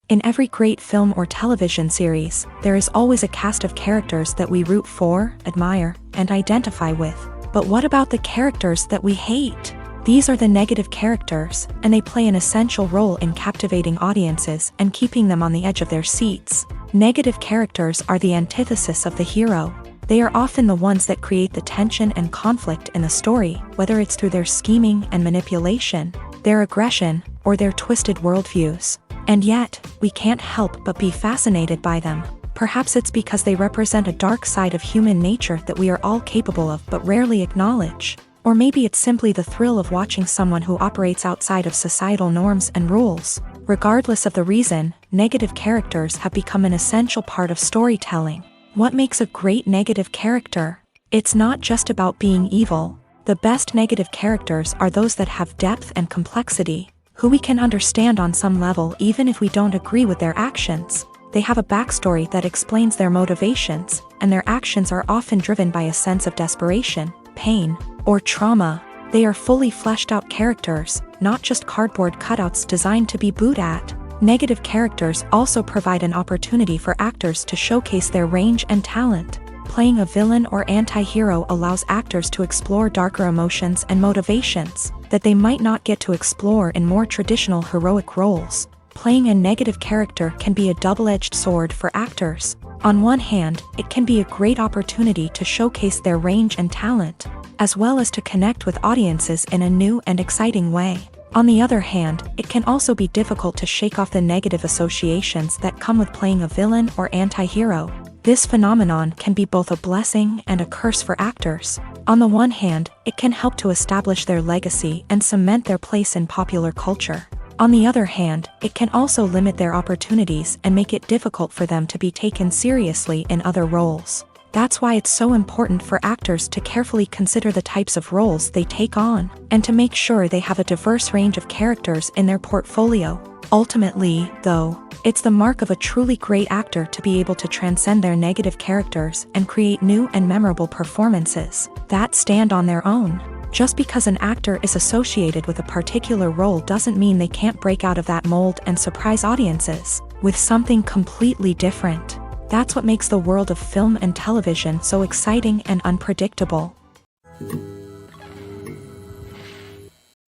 In every great film or television series, there is always a cast of characters that we root for, admire, and identify with. But what about the characters that we hate? These are the negative characters, and they play an essential role in captivating audiences and keeping them on the edge of their seats. Negative characters are the antithesis of the hero. They are often the ones that create the tension and conflict in the story, whether it's through their scheming and manipulation, their aggression, or their twisted worldviews. And yet, we can't help but be fascinated by them. Perhaps it's because they represent a dark side of human nature that we are all capable of but rarely acknowledge. Or maybe it's simply the thrill of watching someone who operates outside of societal norms and rules. Regardless of the reason, negative characters have become an essential part of storytelling. What makes a great negative character? It's not just about being evil. The best negative characters are those that have depth and complexity, who we can understand on some level even if we don't agree with their actions. They have a backstory that explains their motivations, and their actions are often driven by a sense of desperation, pain, or trauma. They are fully fleshed out characters, not just cardboard cutouts designed to be booed at. Negative characters also provide an opportunity for actors to showcase their range and talent. Playing a villain or anti-hero allows actors to explore darker emotions and motivations that they might not get to explore in more traditional heroic roles. Playing a negative character can be a double-edged sword for actors. On one hand, it can be a great opportunity to showcase their range and talent, as well as to connect with audiences in a new and exciting way. On the other hand, it can also be difficult to shake off the negative associations that come with playing a villain or anti-hero. This phenomenon can be both a blessing and a curse for actors. On the one hand, it can help to establish their legacy and cement their place in popular culture. On the other hand, it can also limit their opportunities and make it difficult for them to be taken seriously in other roles. That's why it's so important for actors to carefully consider the types of roles they take on, and to make sure they have a diverse range of characters in their portfolio. Ultimately, though, it's the mark of a truly great actor to be able to transcend their negative characters and create new and memorable performances that stand on their own. Just because an actor is associated with a particular role doesn't mean they can't break out of that mold and surprise audiences with something completely different. That's what makes the world of film and television so exciting and unpredictable.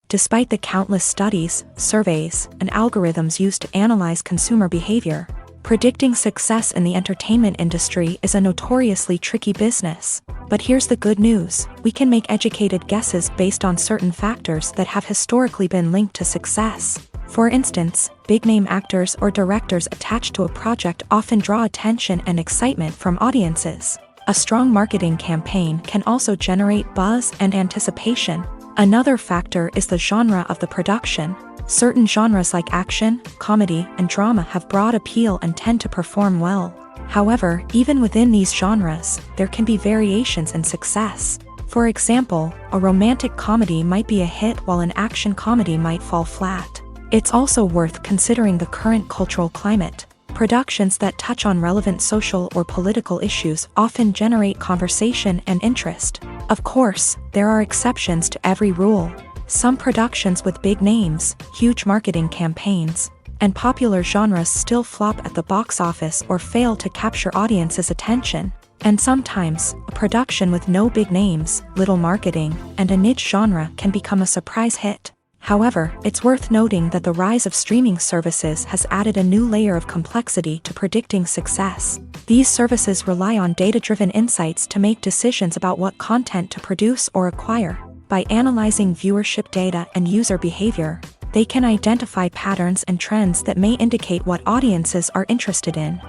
Despite the countless studies, surveys, and algorithms used to analyze consumer behavior, predicting success in the entertainment industry is a notoriously tricky business. But here's the good news: we can make educated guesses based on certain factors that have historically been linked to success. For instance, big-name actors or directors attached to a project often draw attention and excitement from audiences. A strong marketing campaign can also generate buzz and anticipation. Another factor is the genre of the production. Certain genres like action, comedy, and drama have broad appeal and tend to perform well. However, even within these genres, there can be variations in success. For example, a romantic comedy might be a hit while an action comedy might fall flat. It's also worth considering the current cultural climate. Productions that touch on relevant social or political issues often generate conversation and interest. Of course, there are exceptions to every rule. Some productions with big names, huge marketing campaigns, and popular genres still flop at the box office or fail to capture audiences' attention. And sometimes, a production with no big names, little marketing, and a niche genre can become a surprise hit. However, it's worth noting that the rise of streaming services has added a new layer of complexity to predicting success. These services rely on data-driven insights to make decisions about what content to produce or acquire. By analyzing viewership data and user behavior, they can identify patterns and trends that may indicate what audiences are interested in.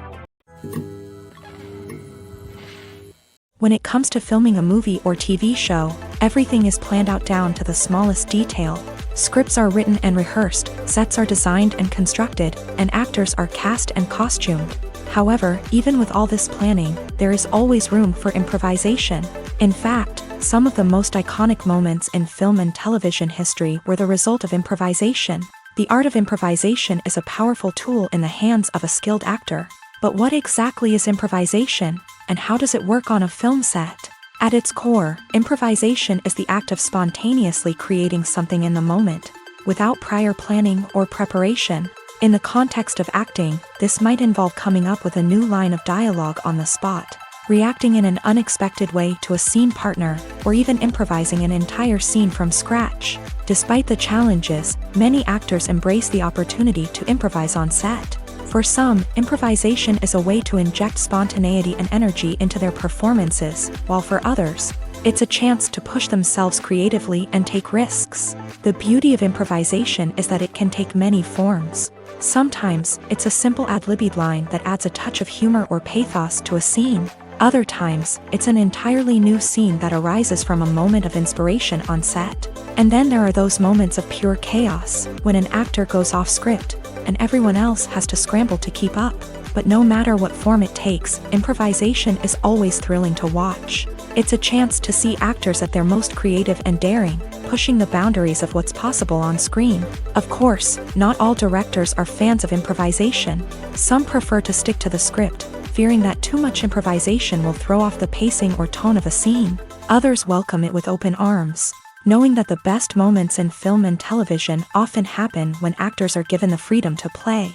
When it comes to filming a movie or TV show, everything is planned out down to the smallest detail. Scripts are written and rehearsed, sets are designed and constructed, and actors are cast and costumed. However, even with all this planning, there is always room for improvisation. In fact, some of the most iconic moments in film and television history were the result of improvisation. The art of improvisation is a powerful tool in the hands of a skilled actor. But what exactly is improvisation, and how does it work on a film set? At its core, improvisation is the act of spontaneously creating something in the moment, without prior planning or preparation. In the context of acting, this might involve coming up with a new line of dialogue on the spot, reacting in an unexpected way to a scene partner, or even improvising an entire scene from scratch. Despite the challenges, many actors embrace the opportunity to improvise on set. For some, improvisation is a way to inject spontaneity and energy into their performances, while for others, it's a chance to push themselves creatively and take risks. The beauty of improvisation is that it can take many forms. Sometimes, it's a simple ad-libbed line that adds a touch of humor or pathos to a scene. Other times, it's an entirely new scene that arises from a moment of inspiration on set. And then there are those moments of pure chaos, when an actor goes off script, and everyone else has to scramble to keep up. But no matter what form it takes, improvisation is always thrilling to watch. It's a chance to see actors at their most creative and daring, pushing the boundaries of what's possible on screen. Of course, not all directors are fans of improvisation. Some prefer to stick to the script, fearing that too much improvisation will throw off the pacing or tone of a scene. Others welcome it with open arms, knowing that the best moments in film and television often happen when actors are given the freedom to play.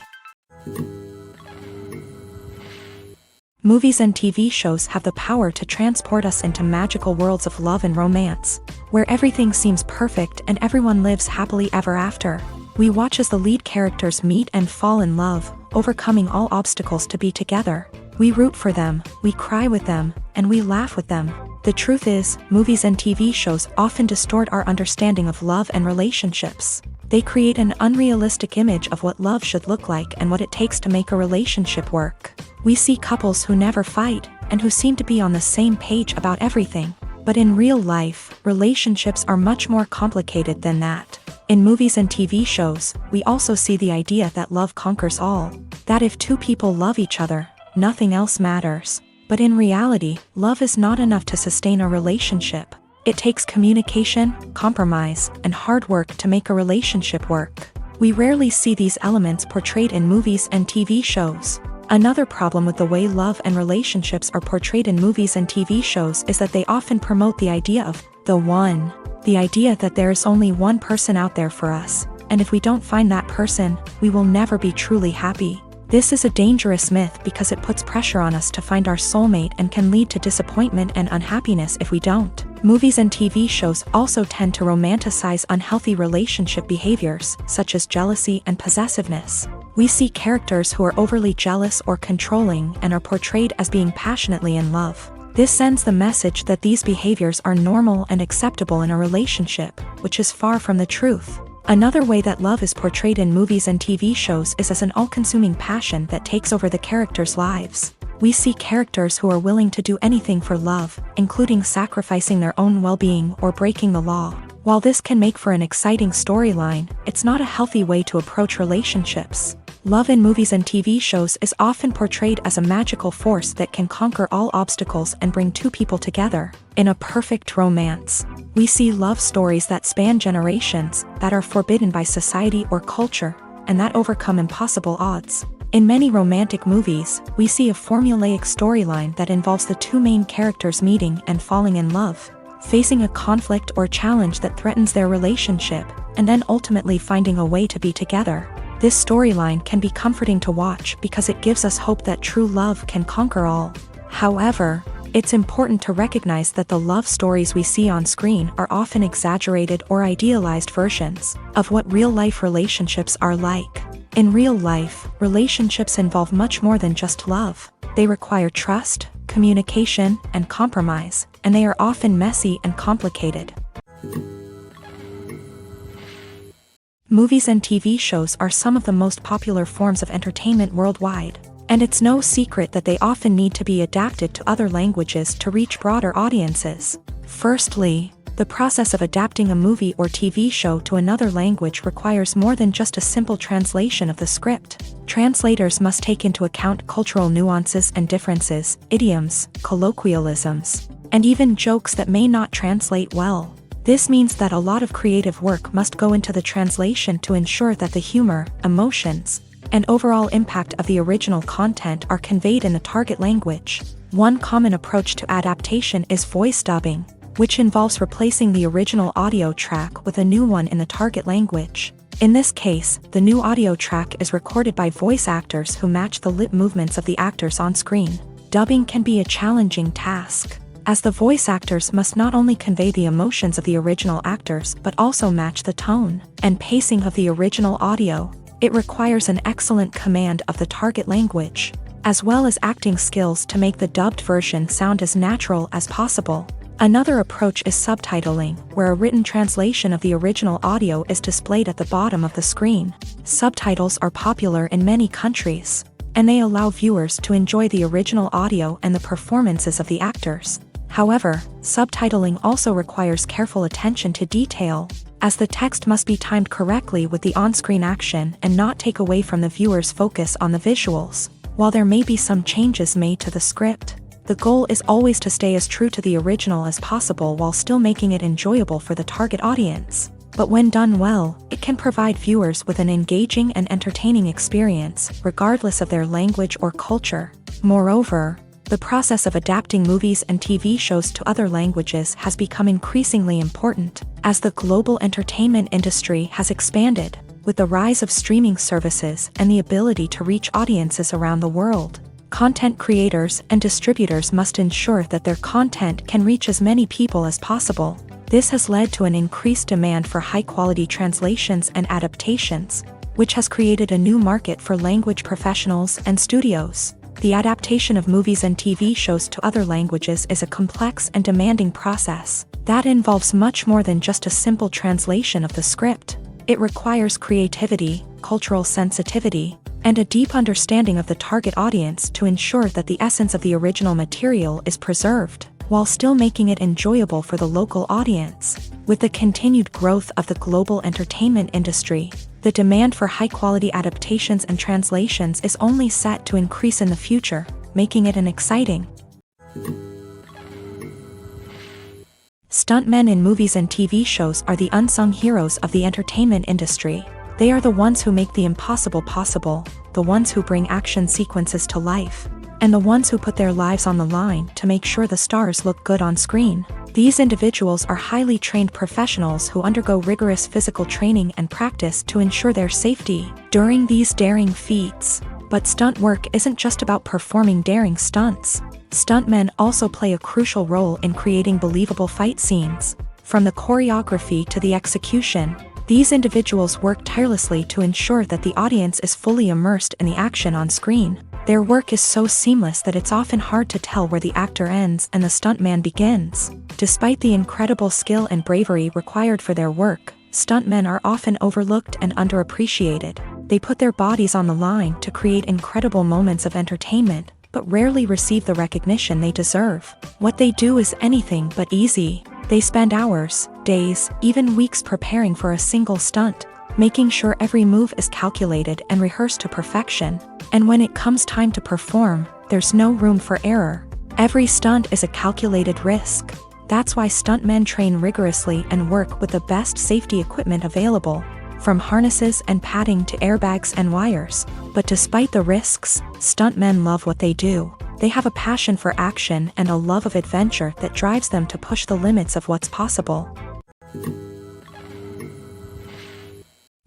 Movies and TV shows have the power to transport us into magical worlds of love and romance, where everything seems perfect and everyone lives happily ever after. We watch as the lead characters meet and fall in love, overcoming all obstacles to be together. We root for them, we cry with them, and we laugh with them. The truth is, movies and TV shows often distort our understanding of love and relationships. They create an unrealistic image of what love should look like and what it takes to make a relationship work. We see couples who never fight, and who seem to be on the same page about everything. But in real life, relationships are much more complicated than that. In movies and TV shows, we also see the idea that love conquers all. That if two people love each other, nothing else matters. But in reality, love is not enough to sustain a relationship. It takes communication, compromise, and hard work to make a relationship work. We rarely see these elements portrayed in movies and TV shows. Another problem with the way love and relationships are portrayed in movies and TV shows is that they often promote the idea of the one. The idea that there is only one person out there for us, and if we don't find that person, we will never be truly happy. This is a dangerous myth because it puts pressure on us to find our soulmate and can lead to disappointment and unhappiness if we don't. Movies and TV shows also tend to romanticize unhealthy relationship behaviors, such as jealousy and possessiveness. We see characters who are overly jealous or controlling and are portrayed as being passionately in love. This sends the message that these behaviors are normal and acceptable in a relationship, which is far from the truth. Another way that love is portrayed in movies and TV shows is as an all-consuming passion that takes over the characters' lives. We see characters who are willing to do anything for love, including sacrificing their own well-being or breaking the law. While this can make for an exciting storyline, it's not a healthy way to approach relationships. Love in movies and TV shows is often portrayed as a magical force that can conquer all obstacles and bring two people together in a perfect romance. We see love stories that span generations, that are forbidden by society or culture, and that overcome impossible odds. In many romantic movies, we see a formulaic storyline that involves the two main characters meeting and falling in love, facing a conflict or challenge that threatens their relationship, and then ultimately finding a way to be together. This storyline can be comforting to watch because it gives us hope that true love can conquer all. However, it's important to recognize that the love stories we see on screen are often exaggerated or idealized versions of what real-life relationships are like. In real life, relationships involve much more than just love. They require trust, communication, and compromise, and they are often messy and complicated. Movies and TV shows are some of the most popular forms of entertainment worldwide, and it's no secret that they often need to be adapted to other languages to reach broader audiences. Firstly, the process of adapting a movie or TV show to another language requires more than just a simple translation of the script. Translators must take into account cultural nuances and differences, idioms, colloquialisms, and even jokes that may not translate well. This means that a lot of creative work must go into the translation to ensure that the humor, emotions, and overall impact of the original content are conveyed in the target language. One common approach to adaptation is voice dubbing, which involves replacing the original audio track with a new one in the target language. In this case, the new audio track is recorded by voice actors who match the lip movements of the actors on screen. Dubbing can be a challenging task, as the voice actors must not only convey the emotions of the original actors but also match the tone and pacing of the original audio. It requires an excellent command of the target language, as well as acting skills to make the dubbed version sound as natural as possible. Another approach is subtitling, where a written translation of the original audio is displayed at the bottom of the screen. Subtitles are popular in many countries, and they allow viewers to enjoy the original audio and the performances of the actors. However, subtitling also requires careful attention to detail, as the text must be timed correctly with the on-screen action and not take away from the viewer's focus on the visuals. While there may be some changes made to the script, the goal is always to stay as true to the original as possible while still making it enjoyable for the target audience. But when done well, it can provide viewers with an engaging and entertaining experience, regardless of their language or culture. Moreover, the process of adapting movies and TV shows to other languages has become increasingly important, as the global entertainment industry has expanded, with the rise of streaming services and the ability to reach audiences around the world. Content creators and distributors must ensure that their content can reach as many people as possible. This has led to an increased demand for high-quality translations and adaptations, which has created a new market for language professionals and studios. The adaptation of movies and TV shows to other languages is a complex and demanding process that involves much more than just a simple translation of the script. It requires creativity, cultural sensitivity, and a deep understanding of the target audience to ensure that the essence of the original material is preserved, while still making it enjoyable for the local audience. With the continued growth of the global entertainment industry, the demand for high-quality adaptations and translations is only set to increase in the future, making it an exciting. Stuntmen in movies and TV shows are the unsung heroes of the entertainment industry. They are the ones who make the impossible possible, the ones who bring action sequences to life, and the ones who put their lives on the line to make sure the stars look good on screen. These individuals are highly trained professionals who undergo rigorous physical training and practice to ensure their safety during these daring feats. But stunt work isn't just about performing daring stunts. Stuntmen also play a crucial role in creating believable fight scenes. From the choreography to the execution, these individuals work tirelessly to ensure that the audience is fully immersed in the action on screen. Their work is so seamless that it's often hard to tell where the actor ends and the stuntman begins. Despite the incredible skill and bravery required for their work, stuntmen are often overlooked and underappreciated. They put their bodies on the line to create incredible moments of entertainment, but rarely receive the recognition they deserve. What they do is anything but easy. They spend hours, days, even weeks preparing for a single stunt, making sure every move is calculated and rehearsed to perfection. And when it comes time to perform, there's no room for error. Every stunt is a calculated risk. That's why stuntmen train rigorously and work with the best safety equipment available. from harnesses and padding to airbags and wires. But despite the risks, stuntmen love what they do. They have a passion for action and a love of adventure that drives them to push the limits of what's possible.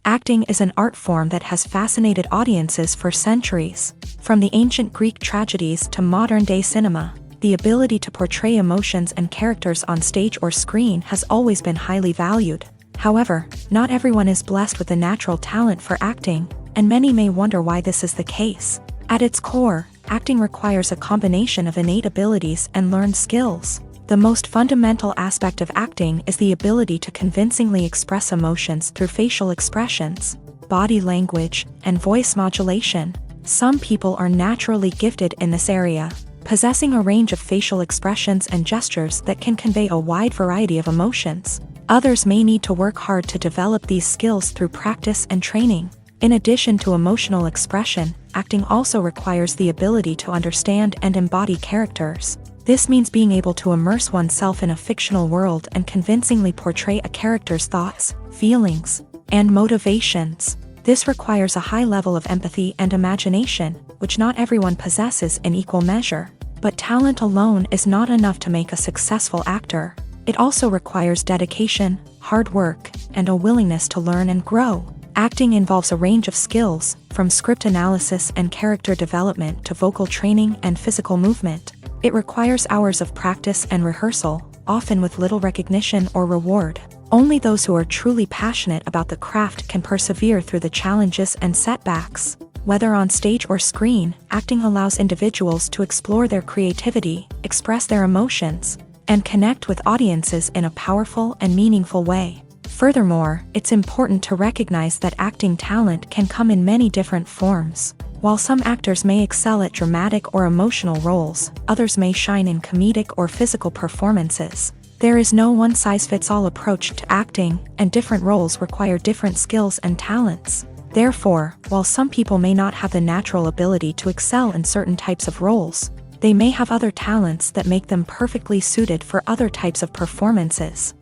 Acting is an art form that has fascinated audiences for centuries. From the ancient Greek tragedies to modern-day cinema, the ability to portray emotions and characters on stage or screen has always been highly valued. However, not everyone is blessed with a natural talent for acting, and many may wonder why this is the case. At its core, acting requires a combination of innate abilities and learned skills. The most fundamental aspect of acting is the ability to convincingly express emotions through facial expressions, body language, and voice modulation. Some people are naturally gifted in this area, possessing a range of facial expressions and gestures that can convey a wide variety of emotions. Others may need to work hard to develop these skills through practice and training. In addition to emotional expression, acting also requires the ability to understand and embody characters. This means being able to immerse oneself in a fictional world and convincingly portray a character's thoughts, feelings, and motivations. This requires a high level of empathy and imagination, which not everyone possesses in equal measure. But talent alone is not enough to make a successful actor. It also requires dedication, hard work, and a willingness to learn and grow. Acting involves a range of skills, from script analysis and character development to vocal training and physical movement. It requires hours of practice and rehearsal, often with little recognition or reward. Only those who are truly passionate about the craft can persevere through the challenges and setbacks. Whether on stage or screen, acting allows individuals to explore their creativity, express their emotions, and connect with audiences in a powerful and meaningful way. Furthermore, it's important to recognize that acting talent can come in many different forms. While some actors may excel at dramatic or emotional roles, others may shine in comedic or physical performances. There is no one-size-fits-all approach to acting, and different roles require different skills and talents. Therefore, while some people may not have the natural ability to excel in certain types of roles, they may have other talents that make them perfectly suited for other types of performances.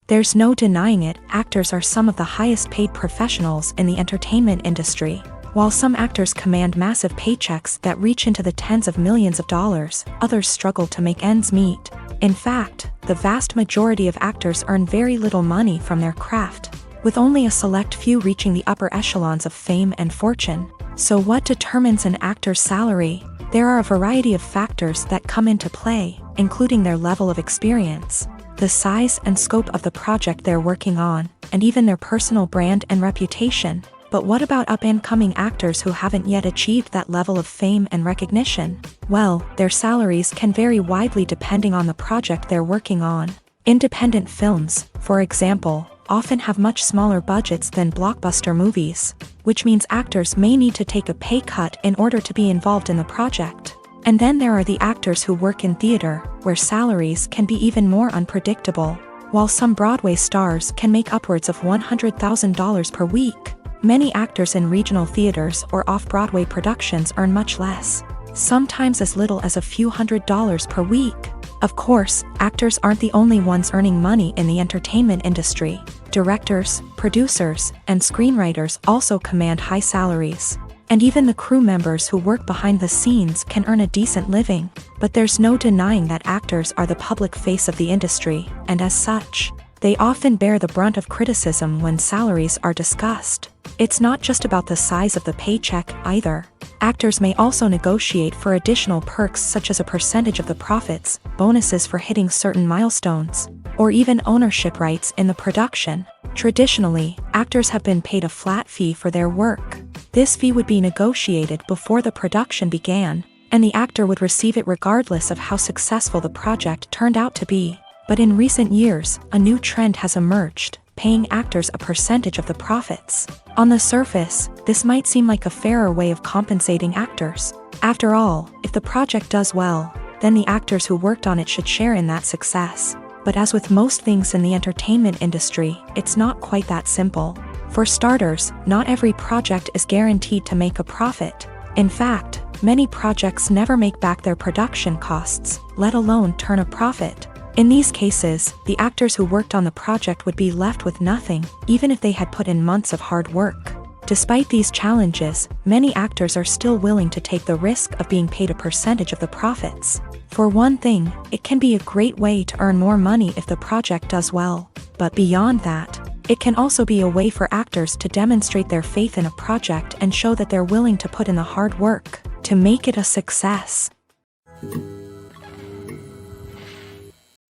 There's no denying it, actors are some of the highest paid professionals in the entertainment industry. While some actors command massive paychecks that reach into the tens of millions of dollars, others struggle to make ends meet. In fact, the vast majority of actors earn very little money from their craft, with only a select few reaching the upper echelons of fame and fortune. So what determines an actor's salary? There are a variety of factors that come into play, including their level of experience, the size and scope of the project they're working on, and even their personal brand and reputation. But what about up-and-coming actors who haven't yet achieved that level of fame and recognition? Well, their salaries can vary widely depending on the project they're working on. Independent films, for example, often have much smaller budgets than blockbuster movies, which means actors may need to take a pay cut in order to be involved in the project. And then there are the actors who work in theater, where salaries can be even more unpredictable. While some Broadway stars can make upwards of $100,000 per week, many actors in regional theaters or off-Broadway productions earn much less, sometimes as little as a few $100s per week. Of course, actors aren't the only ones earning money in the entertainment industry. Directors, producers, and screenwriters also command high salaries. And even the crew members who work behind the scenes can earn a decent living. But there's no denying that actors are the public face of the industry, and as such, they often bear the brunt of criticism when salaries are discussed. It's not just about the size of the paycheck, either. Actors may also negotiate for additional perks such as a percentage of the profits, bonuses for hitting certain milestones, or even ownership rights in the production. Traditionally, actors have been paid a flat fee for their work. This fee would be negotiated before the production began, and the actor would receive it regardless of how successful the project turned out to be. But in recent years, a new trend has emerged, paying actors a percentage of the profits. On the surface, this might seem like a fairer way of compensating actors. After all, if the project does well, then the actors who worked on it should share in that success. But as with most things in the entertainment industry, it's not quite that simple. For starters, not every project is guaranteed to make a profit. In fact, many projects never make back their production costs, let alone turn a profit. In these cases, the actors who worked on the project would be left with nothing, even if they had put in months of hard work. Despite these challenges, many actors are still willing to take the risk of being paid a percentage of the profits. For one thing, it can be a great way to earn more money if the project does well. But beyond that, it can also be a way for actors to demonstrate their faith in a project and show that they're willing to put in the hard work to make it a success.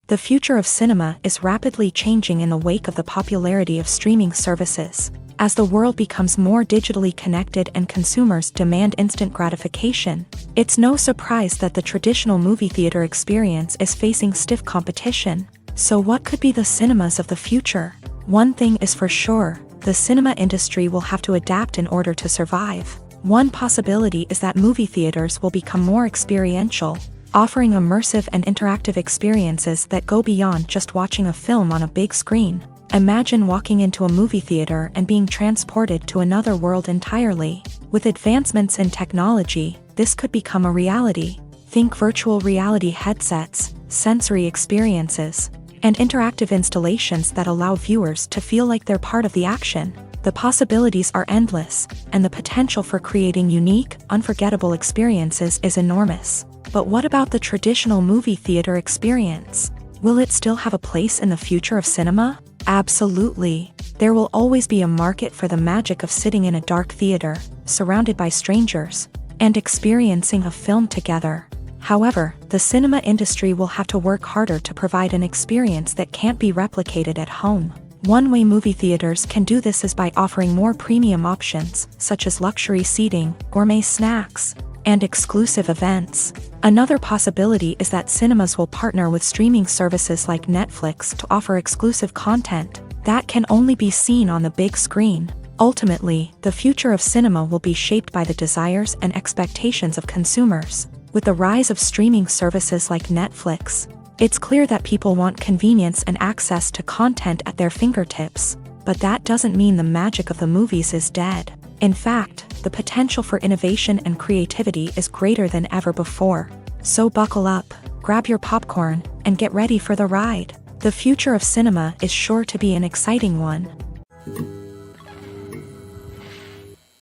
The future of cinema is rapidly changing in the wake of the popularity of streaming services. As the world becomes more digitally connected and consumers demand instant gratification, it's no surprise that the traditional movie theater experience is facing stiff competition. So what could be the cinemas of the future? One thing is for sure, the cinema industry will have to adapt in order to survive. One possibility is that movie theaters will become more experiential, offering immersive and interactive experiences that go beyond just watching a film on a big screen. Imagine walking into a movie theater and being transported to another world entirely. With advancements in technology, this could become a reality. Think virtual reality headsets, sensory experiences, and interactive installations that allow viewers to feel like they're part of the action. The possibilities are endless, and the potential for creating unique, unforgettable experiences is enormous. But what about the traditional movie theater experience? Will it still have a place in the future of cinema? Absolutely. There will always be a market for the magic of sitting in a dark theater, surrounded by strangers, and experiencing a film together. However, the cinema industry will have to work harder to provide an experience that can't be replicated at home. One way movie theaters can do this is by offering more premium options, such as luxury seating, gourmet snacks, and exclusive events. Another possibility is that cinemas will partner with streaming services like Netflix to offer exclusive content that can only be seen on the big screen. Ultimately, the future of cinema will be shaped by the desires and expectations of consumers. With the rise of streaming services like Netflix, it's clear that people want convenience and access to content at their fingertips. But that doesn't mean the magic of the movies is dead. In fact, the potential for innovation and creativity is greater than ever before. So buckle up, grab your popcorn, and get ready for the ride. The future of cinema is sure to be an exciting one.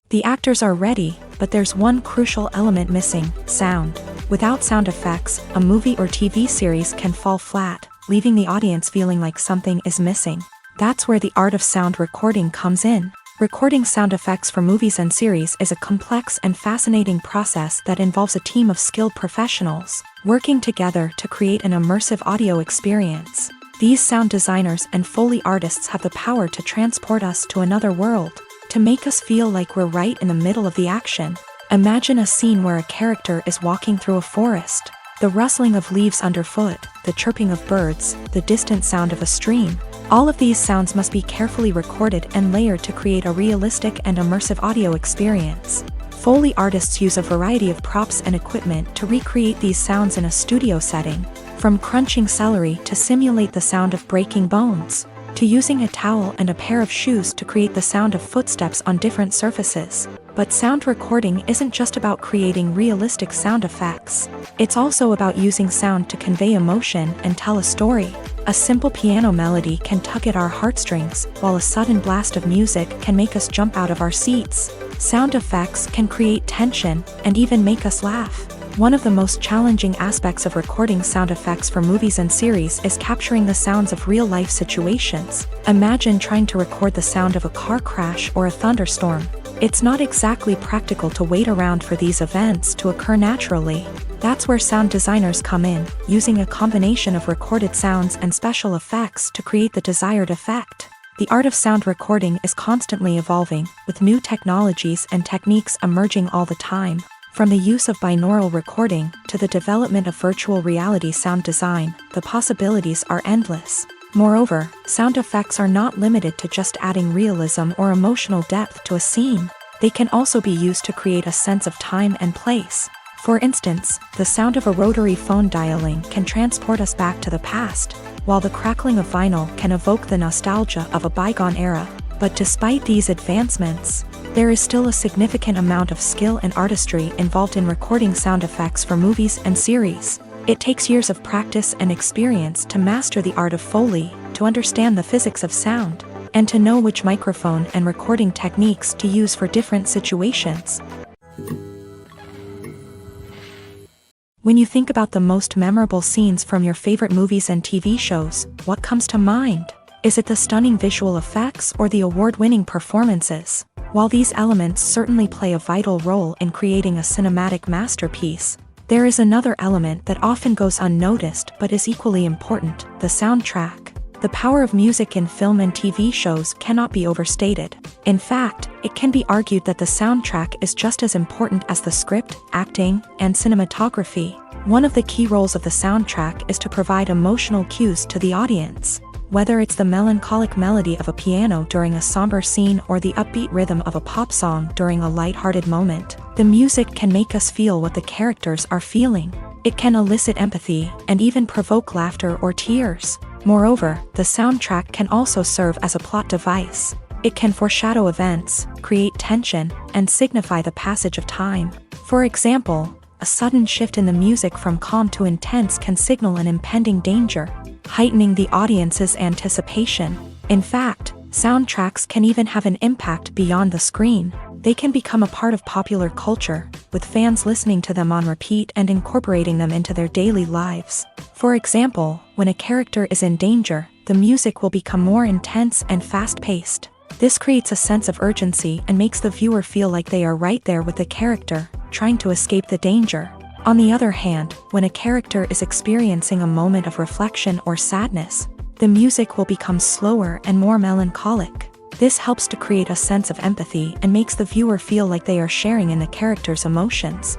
The actors are ready, but there's one crucial element missing: sound. Without sound effects, a movie or TV series can fall flat, leaving the audience feeling like something is missing. That's where the art of sound recording comes in. Recording sound effects for movies and series is a complex and fascinating process that involves a team of skilled professionals working together to create an immersive audio experience. These sound designers and Foley artists have the power to transport us to another world, to make us feel like we're right in the middle of the action. Imagine a scene where a character is walking through a forest. The rustling of leaves underfoot, the chirping of birds, the distant sound of a stream. All of these sounds must be carefully recorded and layered to create a realistic and immersive audio experience. Foley artists use a variety of props and equipment to recreate these sounds in a studio setting, from crunching celery to simulate the sound of breaking bones, to using a towel and a pair of shoes to create the sound of footsteps on different surfaces. But sound recording isn't just about creating realistic sound effects. It's also about using sound to convey emotion and tell a story. A simple piano melody can tug at our heartstrings, while a sudden blast of music can make us jump out of our seats. Sound effects can create tension and even make us laugh. One of the most challenging aspects of recording sound effects for movies and series is capturing the sounds of real-life situations. Imagine trying to record the sound of a car crash or a thunderstorm. It's not exactly practical to wait around for these events to occur naturally. That's where sound designers come in, using a combination of recorded sounds and special effects to create the desired effect. The art of sound recording is constantly evolving, with new technologies and techniques emerging all the time. From the use of binaural recording to the development of virtual reality sound design, the possibilities are endless. Moreover, sound effects are not limited to just adding realism or emotional depth to a scene. They can also be used to create a sense of time and place. For instance, the sound of a rotary phone dialing can transport us back to the past, while the crackling of vinyl can evoke the nostalgia of a bygone era. But despite these advancements, there is still a significant amount of skill and artistry involved in recording sound effects for movies and series. It takes years of practice and experience to master the art of Foley, to understand the physics of sound, and to know which microphone and recording techniques to use for different situations. When you think about the most memorable scenes from your favorite movies and TV shows, what comes to mind? Is it the stunning visual effects or the award-winning performances? While these elements certainly play a vital role in creating a cinematic masterpiece, there is another element that often goes unnoticed but is equally important: the soundtrack. The power of music in film and TV shows cannot be overstated. In fact, it can be argued that the soundtrack is just as important as the script, acting, and cinematography. One of the key roles of the soundtrack is to provide emotional cues to the audience. Whether it's the melancholic melody of a piano during a somber scene or the upbeat rhythm of a pop song during a light-hearted moment, the music can make us feel what the characters are feeling. It can elicit empathy and even provoke laughter or tears. Moreover, the soundtrack can also serve as a plot device. It can foreshadow events, create tension, and signify the passage of time. For example, a sudden shift in the music from calm to intense can signal an impending danger, heightening the audience's anticipation. In fact, soundtracks can even have an impact beyond the screen. They can become a part of popular culture, with fans listening to them on repeat and incorporating them into their daily lives. For example, when a character is in danger, the music will become more intense and fast-paced. This creates a sense of urgency and makes the viewer feel like they are right there with the character, trying to escape the danger. On the other hand, when a character is experiencing a moment of reflection or sadness, the music will become slower and more melancholic. This helps to create a sense of empathy and makes the viewer feel like they are sharing in the character's emotions.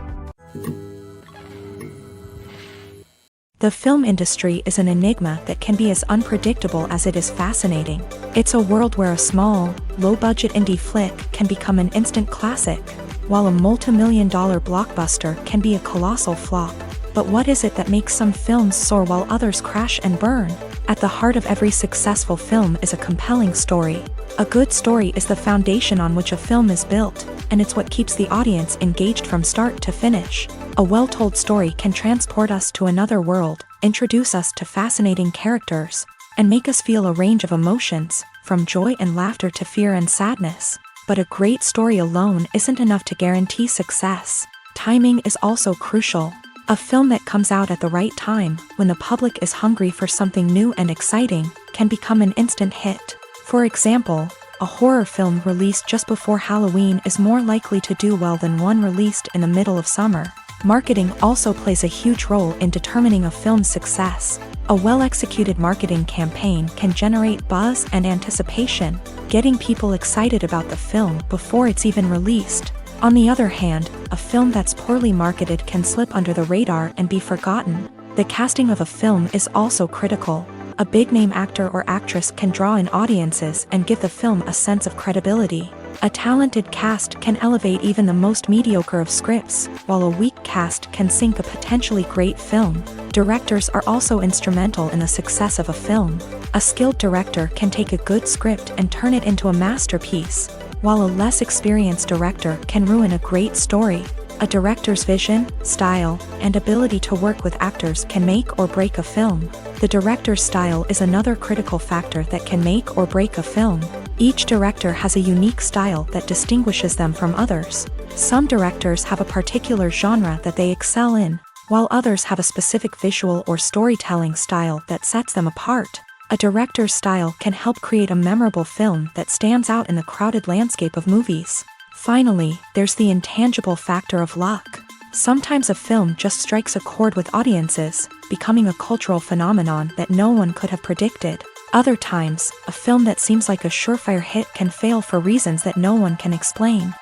The film industry is an enigma that can be as unpredictable as it is fascinating. It's a world where a small, low-budget indie flick can become an instant classic, while a multi-million-dollar blockbuster can be a colossal flop. But what is it that makes some films soar while others crash and burn? At the heart of every successful film is a compelling story. A good story is the foundation on which a film is built, and it's what keeps the audience engaged from start to finish. A well-told story can transport us to another world, introduce us to fascinating characters, and make us feel a range of emotions, from joy and laughter to fear and sadness. But a great story alone isn't enough to guarantee success. Timing is also crucial. A film that comes out at the right time, when the public is hungry for something new and exciting, can become an instant hit. For example, a horror film released just before Halloween is more likely to do well than one released in the middle of summer. Marketing also plays a huge role in determining a film's success. A well-executed marketing campaign can generate buzz and anticipation, getting people excited about the film before it's even released. On the other hand, a film that's poorly marketed can slip under the radar and be forgotten. The casting of a film is also critical. A big-name actor or actress can draw in audiences and give the film a sense of credibility. A talented cast can elevate even the most mediocre of scripts, while a weak cast can sink a potentially great film. Directors are also instrumental in the success of a film. A skilled director can take a good script and turn it into a masterpiece, while a less experienced director can ruin a great story. A director's vision, style, and ability to work with actors can make or break a film. The director's style is another critical factor that can make or break a film. Each director has a unique style that distinguishes them from others. Some directors have a particular genre that they excel in, while others have a specific visual or storytelling style that sets them apart. A director's style can help create a memorable film that stands out in the crowded landscape of movies. Finally, there's the intangible factor of luck. Sometimes a film just strikes a chord with audiences, becoming a cultural phenomenon that no one could have predicted. Other times, a film that seems like a surefire hit can fail for reasons that no one can explain.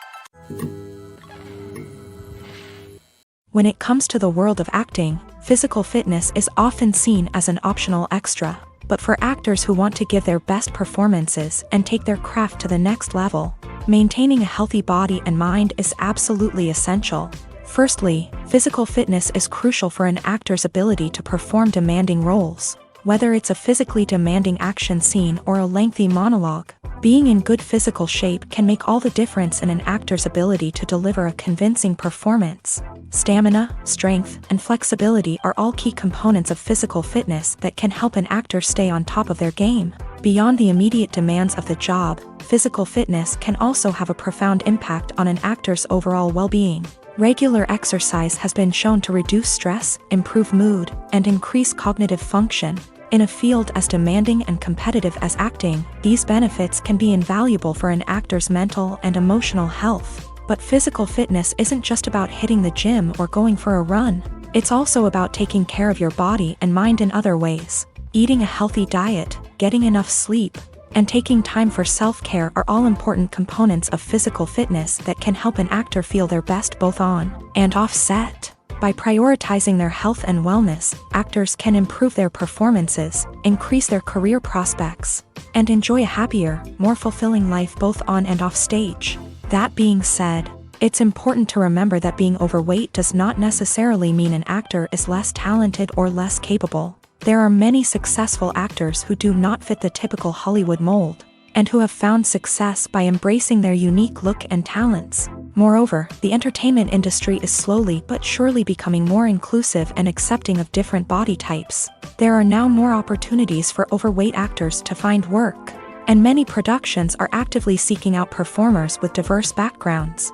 When it comes to the world of acting, physical fitness is often seen as an optional extra. But for actors who want to give their best performances and take their craft to the next level, maintaining a healthy body and mind is absolutely essential. Firstly, physical fitness is crucial for an actor's ability to perform demanding roles. Whether it's a physically demanding action scene or a lengthy monologue, being in good physical shape can make all the difference in an actor's ability to deliver a convincing performance. Stamina, strength, and flexibility are all key components of physical fitness that can help an actor stay on top of their game. Beyond the immediate demands of the job, physical fitness can also have a profound impact on an actor's overall well-being. Regular exercise has been shown to reduce stress, improve mood, and increase cognitive function. In a field as demanding and competitive as acting, these benefits can be invaluable for an actor's mental and emotional health. But physical fitness isn't just about hitting the gym or going for a run. It's also about taking care of your body and mind in other ways. Eating a healthy diet, getting enough sleep, and taking time for self-care are all important components of physical fitness that can help an actor feel their best both on and off set. By prioritizing their health and wellness, actors can improve their performances, increase their career prospects, and enjoy a happier, more fulfilling life both on and off stage. That being said, it's important to remember that being overweight does not necessarily mean an actor is less talented or less capable. There are many successful actors who do not fit the typical Hollywood mold, and who have found success by embracing their unique look and talents. Moreover, the entertainment industry is slowly but surely becoming more inclusive and accepting of different body types. There are now more opportunities for overweight actors to find work, and many productions are actively seeking out performers with diverse backgrounds.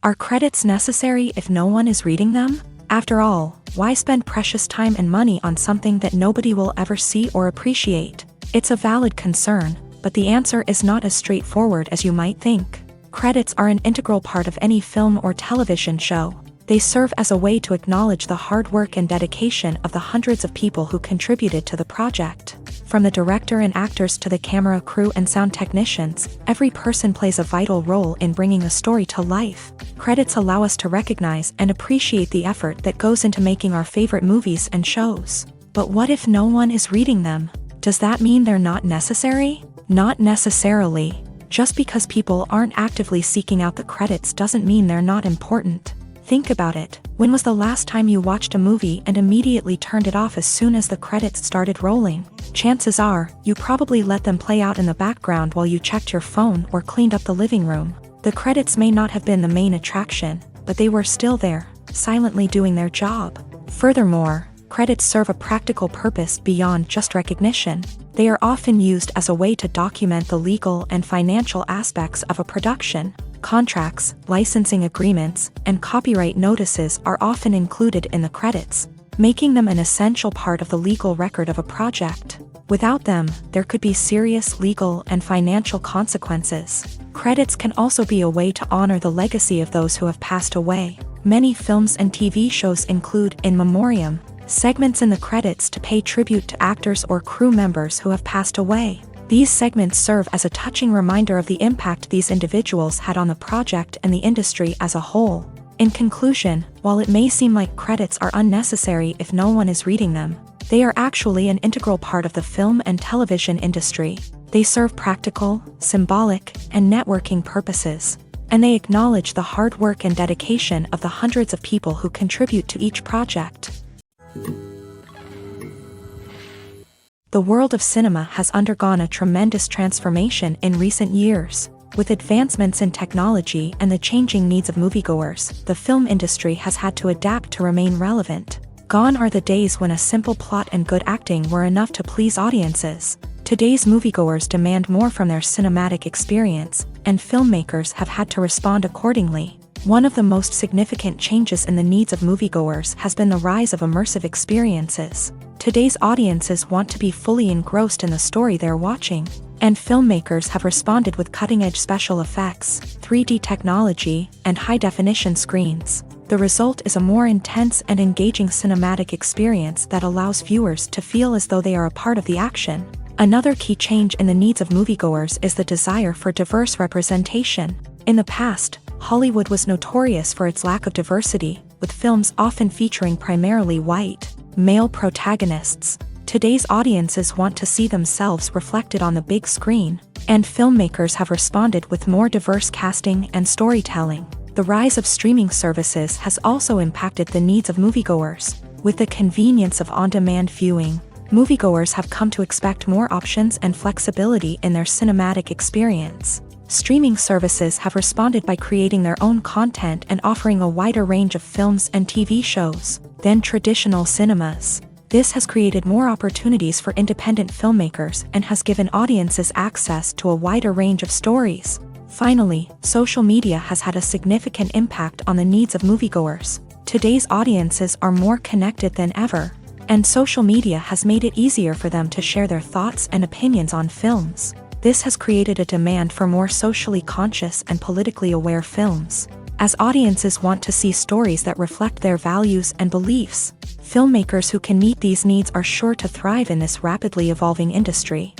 Are credits necessary if no one is reading them? After all, why spend precious time and money on something that nobody will ever see or appreciate? It's a valid concern, but the answer is not as straightforward as you might think. Credits are an integral part of any film or television show. They serve as a way to acknowledge the hard work and dedication of the hundreds of people who contributed to the project. From the director and actors to the camera crew and sound technicians, every person plays a vital role in bringing a story to life. Credits allow us to recognize and appreciate the effort that goes into making our favorite movies and shows. But what if no one is reading them? Does that mean they're not necessary? Not necessarily. Just because people aren't actively seeking out the credits doesn't mean they're not important. Think about it. When was the last time you watched a movie and immediately turned it off as soon as the credits started rolling? Chances are, you probably let them play out in the background while you checked your phone or cleaned up the living room. The credits may not have been the main attraction, but they were still there, silently doing their job. Furthermore, credits serve a practical purpose beyond just recognition. They are often used as a way to document the legal and financial aspects of a production. Contracts, licensing agreements, and copyright notices are often included in the credits, making them an essential part of the legal record of a project. Without them, there could be serious legal and financial consequences. Credits can also be a way to honor the legacy of those who have passed away. Many films and TV shows include in memoriam segments in the credits to pay tribute to actors or crew members who have passed away. These segments serve as a touching reminder of the impact these individuals had on the project and the industry as a whole. In conclusion, while it may seem like credits are unnecessary if no one is reading them, they are actually an integral part of the film and television industry. They serve practical, symbolic, and networking purposes, and they acknowledge the hard work and dedication of the hundreds of people who contribute to each project. The world of cinema has undergone a tremendous transformation in recent years. With advancements in technology and the changing needs of moviegoers, the film industry has had to adapt to remain relevant. Gone are the days when a simple plot and good acting were enough to please audiences. Today's moviegoers demand more from their cinematic experience, and filmmakers have had to respond accordingly. One of the most significant changes in the needs of moviegoers has been the rise of immersive experiences. Today's audiences want to be fully engrossed in the story they're watching, and filmmakers have responded with cutting-edge special effects, 3D technology, and high-definition screens. The result is a more intense and engaging cinematic experience that allows viewers to feel as though they are a part of the action. Another key change in the needs of moviegoers is the desire for diverse representation. In the past, Hollywood was notorious for its lack of diversity, with films often featuring primarily white, male protagonists. Today's audiences want to see themselves reflected on the big screen, and filmmakers have responded with more diverse casting and storytelling. The rise of streaming services has also impacted the needs of moviegoers. With the convenience of on-demand viewing, moviegoers have come to expect more options and flexibility in their cinematic experience. Streaming services have responded by creating their own content and offering a wider range of films and TV shows than traditional cinemas. This has created more opportunities for independent filmmakers and has given audiences access to a wider range of stories. Finally, social media has had a significant impact on the needs of moviegoers. Today's audiences are more connected than ever, and social media has made it easier for them to share their thoughts and opinions on films. This has created a demand for more socially conscious and politically aware films, as audiences want to see stories that reflect their values and beliefs. Filmmakers who can meet these needs are sure to thrive in this rapidly evolving industry.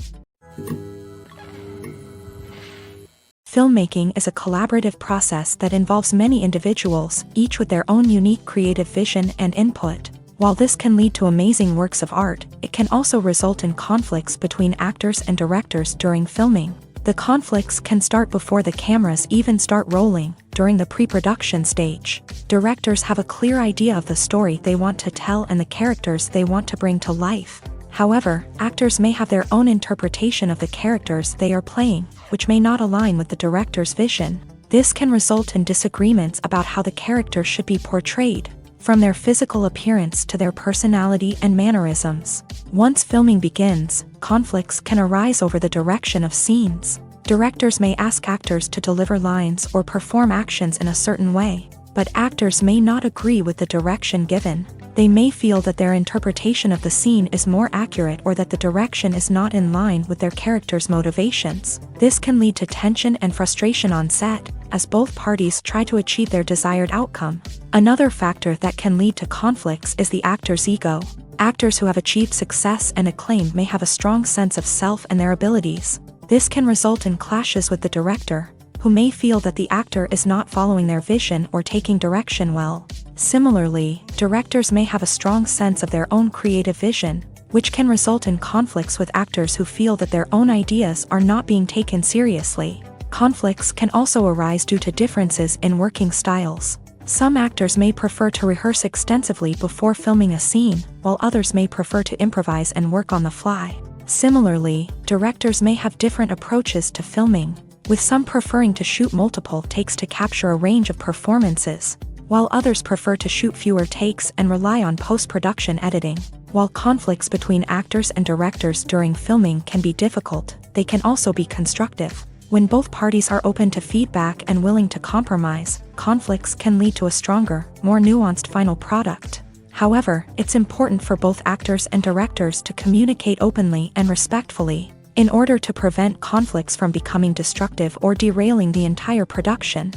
Filmmaking is a collaborative process that involves many individuals, each with their own unique creative vision and input. While this can lead to amazing works of art, it can also result in conflicts between actors and directors during filming. The conflicts can start before the cameras even start rolling, during the pre-production stage. Directors have a clear idea of the story they want to tell and the characters they want to bring to life. However, actors may have their own interpretation of the characters they are playing, which may not align with the director's vision. This can result in disagreements about how the character should be portrayed, from their physical appearance to their personality and mannerisms. Once filming begins, conflicts can arise over the direction of scenes. Directors may ask actors to deliver lines or perform actions in a certain way, but actors may not agree with the direction given. They may feel that their interpretation of the scene is more accurate or that the direction is not in line with their character's motivations. This can lead to tension and frustration on set, as both parties try to achieve their desired outcome. Another factor that can lead to conflicts is the actor's ego. Actors who have achieved success and acclaim may have a strong sense of self and their abilities. This can result in clashes with the director, who may feel that the actor is not following their vision or taking direction well. Similarly, directors may have a strong sense of their own creative vision, which can result in conflicts with actors who feel that their own ideas are not being taken seriously. Conflicts can also arise due to differences in working styles. Some actors may prefer to rehearse extensively before filming a scene, while others may prefer to improvise and work on the fly. Similarly, directors may have different approaches to filming, with some preferring to shoot multiple takes to capture a range of performances, while others prefer to shoot fewer takes and rely on post-production editing. While conflicts between actors and directors during filming can be difficult, they can also be constructive. When both parties are open to feedback and willing to compromise, conflicts can lead to a stronger, more nuanced final product. However, it's important for both actors and directors to communicate openly and respectfully, in order to prevent conflicts from becoming destructive or derailing the entire production.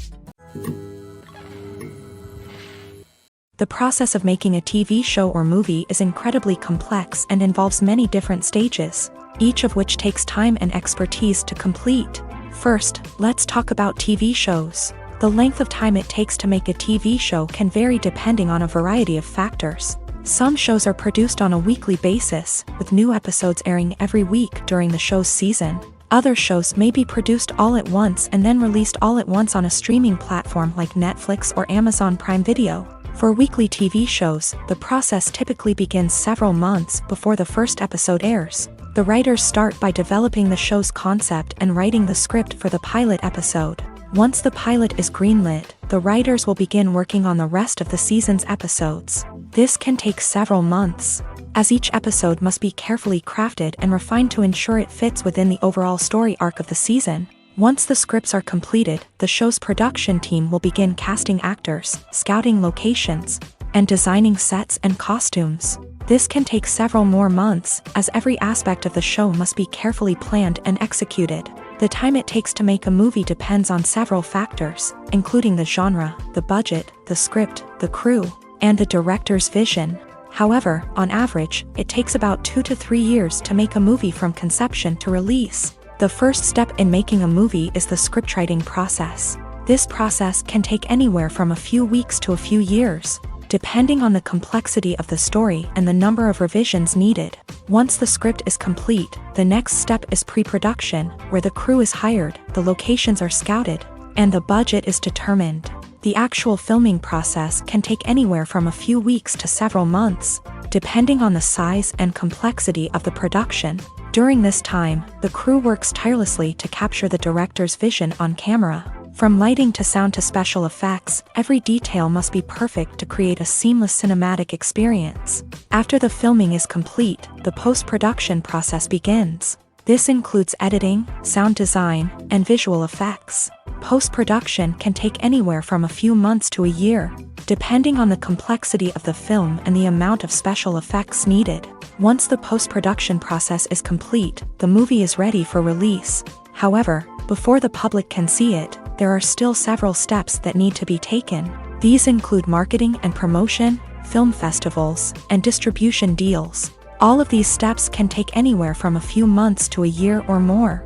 The process of making a TV show or movie is incredibly complex and involves many different stages, each of which takes time and expertise to complete. First, let's talk about TV shows. The length of time it takes to make a TV show can vary depending on a variety of factors. Some shows are produced on a weekly basis, with new episodes airing every week during the show's season. Other shows may be produced all at once and then released all at once on a streaming platform like Netflix or Amazon Prime Video. For weekly TV shows, the process typically begins several months before the first episode airs. The writers start by developing the show's concept and writing the script for the pilot episode. Once the pilot is greenlit, the writers will begin working on the rest of the season's episodes. This can take several months, as each episode must be carefully crafted and refined to ensure it fits within the overall story arc of the season. Once the scripts are completed, the show's production team will begin casting actors, scouting locations, and designing sets and costumes. This can take several more months, as every aspect of the show must be carefully planned and executed. The time it takes to make a movie depends on several factors, including the genre, the budget, the script, the crew, and the director's vision. However, on average, it takes about 2 to 3 years to make a movie from conception to release. The first step in making a movie is the scriptwriting process. This process can take anywhere from a few weeks to a few years, depending on the complexity of the story and the number of revisions needed. Once the script is complete, the next step is pre-production, where the crew is hired, the locations are scouted, and the budget is determined. The actual filming process can take anywhere from a few weeks to several months, depending on the size and complexity of the production. During this time, the crew works tirelessly to capture the director's vision on camera. From lighting to sound to special effects, every detail must be perfect to create a seamless cinematic experience. After the filming is complete, the post-production process begins. This includes editing, sound design, and visual effects. Post-production can take anywhere from a few months to a year, depending on the complexity of the film and the amount of special effects needed. Once the post-production process is complete, the movie is ready for release. However, before the public can see it, there are still several steps that need to be taken. These include marketing and promotion, film festivals, and distribution deals. All of these steps can take anywhere from a few months to a year or more.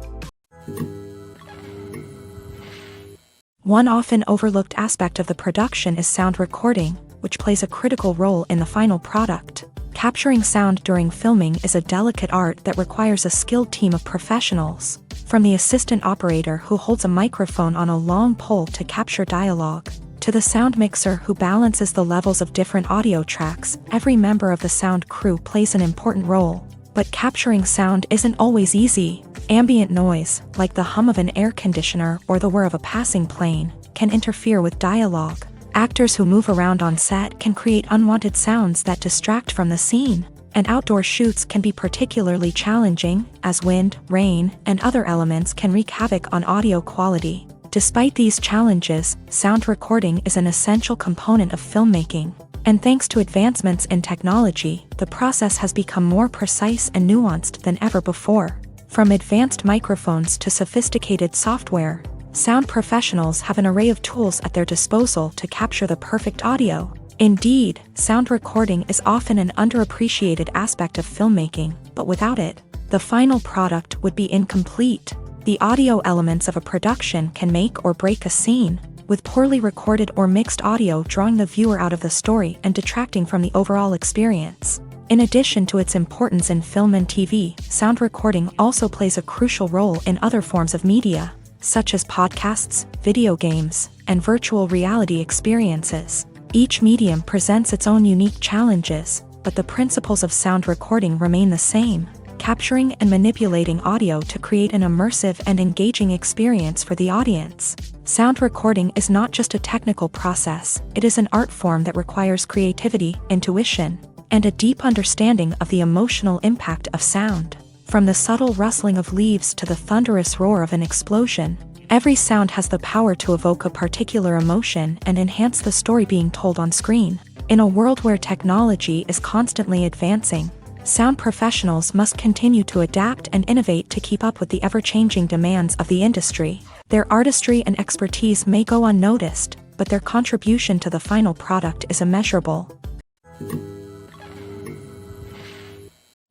One often overlooked aspect of the production is sound recording, which plays a critical role in the final product. Capturing sound during filming is a delicate art that requires a skilled team of professionals. From the assistant operator who holds a microphone on a long pole to capture dialogue, to the sound mixer who balances the levels of different audio tracks, every member of the sound crew plays an important role. But capturing sound isn't always easy. Ambient noise, like the hum of an air conditioner or the whir of a passing plane, can interfere with dialogue. Actors who move around on set can create unwanted sounds that distract from the scene. And outdoor shoots can be particularly challenging, as wind, rain, and other elements can wreak havoc on audio quality. Despite these challenges, sound recording is an essential component of filmmaking. And thanks to advancements in technology, the process has become more precise and nuanced than ever before. From advanced microphones to sophisticated software, sound professionals have an array of tools at their disposal to capture the perfect audio. Indeed, sound recording is often an underappreciated aspect of filmmaking, but without it, the final product would be incomplete. The audio elements of a production can make or break a scene, with poorly recorded or mixed audio drawing the viewer out of the story and detracting from the overall experience. In addition to its importance in film and TV, sound recording also plays a crucial role in other forms of media, such as podcasts, video games, and virtual reality experiences. Each medium presents its own unique challenges, but the principles of sound recording remain the same, capturing and manipulating audio to create an immersive and engaging experience for the audience. Sound recording is not just a technical process, it is an art form that requires creativity, intuition, and a deep understanding of the emotional impact of sound. From the subtle rustling of leaves to the thunderous roar of an explosion, every sound has the power to evoke a particular emotion and enhance the story being told on screen. In a world where technology is constantly advancing, sound professionals must continue to adapt and innovate to keep up with the ever-changing demands of the industry. Their artistry and expertise may go unnoticed, but their contribution to the final product is immeasurable.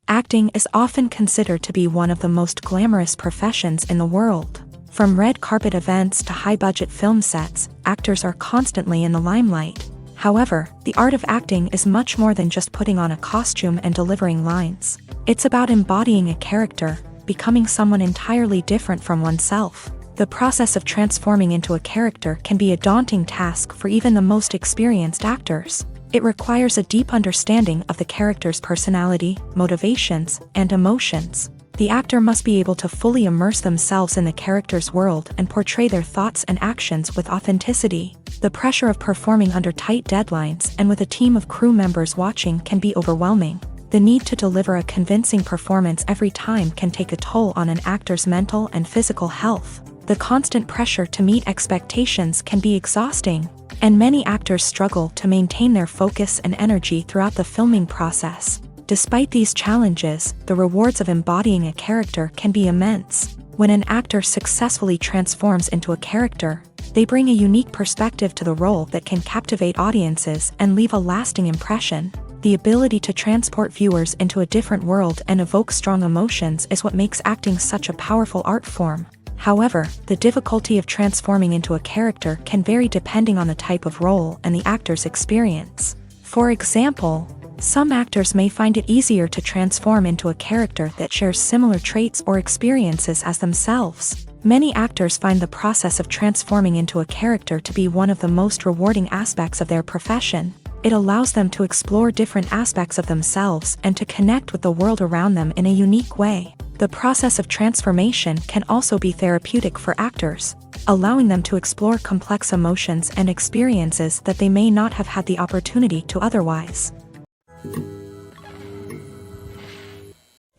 Acting is often considered to be one of the most glamorous professions in the world. From red carpet events to high-budget film sets, actors are constantly in the limelight. However, the art of acting is much more than just putting on a costume and delivering lines. It's about embodying a character, becoming someone entirely different from oneself. The process of transforming into a character can be a daunting task for even the most experienced actors. It requires a deep understanding of the character's personality, motivations, and emotions. The actor must be able to fully immerse themselves in the character's world and portray their thoughts and actions with authenticity. The pressure of performing under tight deadlines and with a team of crew members watching can be overwhelming. The need to deliver a convincing performance every time can take a toll on an actor's mental and physical health. The constant pressure to meet expectations can be exhausting, and many actors struggle to maintain their focus and energy throughout the filming process. Despite these challenges, the rewards of embodying a character can be immense. When an actor successfully transforms into a character, they bring a unique perspective to the role that can captivate audiences and leave a lasting impression. The ability to transport viewers into a different world and evoke strong emotions is what makes acting such a powerful art form. However, the difficulty of transforming into a character can vary depending on the type of role and the actor's experience. For example, some actors may find it easier to transform into a character that shares similar traits or experiences as themselves. Many actors find the process of transforming into a character to be one of the most rewarding aspects of their profession. It allows them to explore different aspects of themselves and to connect with the world around them in a unique way. The process of transformation can also be therapeutic for actors, allowing them to explore complex emotions and experiences that they may not have had the opportunity to otherwise.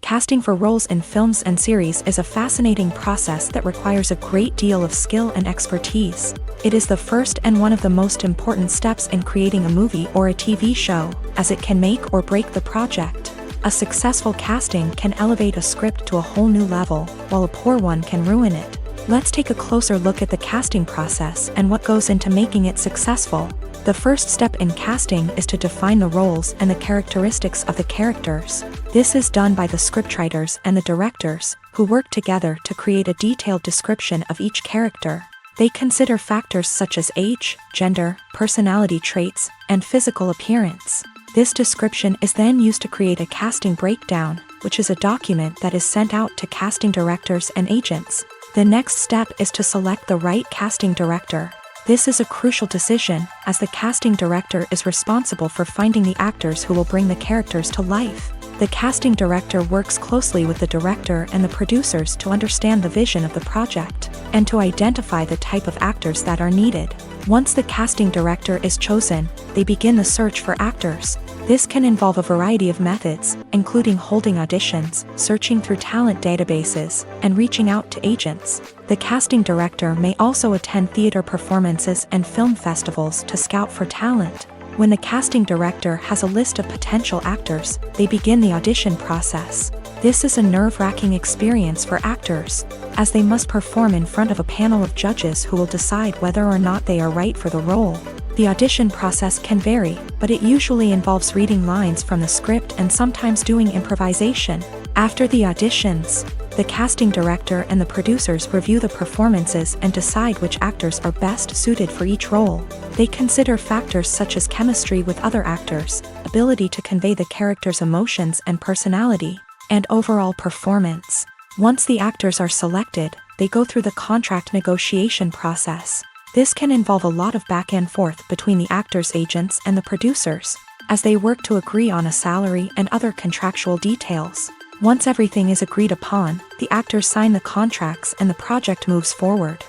Casting for roles in films and series is a fascinating process that requires a great deal of skill and expertise. It is the first and one of the most important steps in creating a movie or a TV show, as it can make or break the project. A successful casting can elevate a script to a whole new level, while a poor one can ruin it. Let's take a closer look at the casting process and what goes into making it successful. The first step in casting is to define the roles and the characteristics of the characters. This is done by the scriptwriters and the directors, who work together to create a detailed description of each character. They consider factors such as age, gender, personality traits, and physical appearance. This description is then used to create a casting breakdown, which is a document that is sent out to casting directors and agents. The next step is to select the right casting director. This is a crucial decision, as the casting director is responsible for finding the actors who will bring the characters to life. The casting director works closely with the director and the producers to understand the vision of the project, and to identify the type of actors that are needed. Once the casting director is chosen, they begin the search for actors. This can involve a variety of methods, including holding auditions, searching through talent databases, and reaching out to agents. The casting director may also attend theater performances and film festivals to scout for talent. When the casting director has a list of potential actors, they begin the audition process. This is a nerve-wracking experience for actors, as they must perform in front of a panel of judges who will decide whether or not they are right for the role. The audition process can vary, but it usually involves reading lines from the script and sometimes doing improvisation. After the auditions, the casting director and the producers review the performances and decide which actors are best suited for each role. They consider factors such as chemistry with other actors, ability to convey the character's emotions and personality, and overall performance. Once the actors are selected, they go through the contract negotiation process. This can involve a lot of back and forth between the actors' agents and the producers, as they work to agree on a salary and other contractual details. Once everything is agreed upon, the actors sign the contracts and the project moves forward.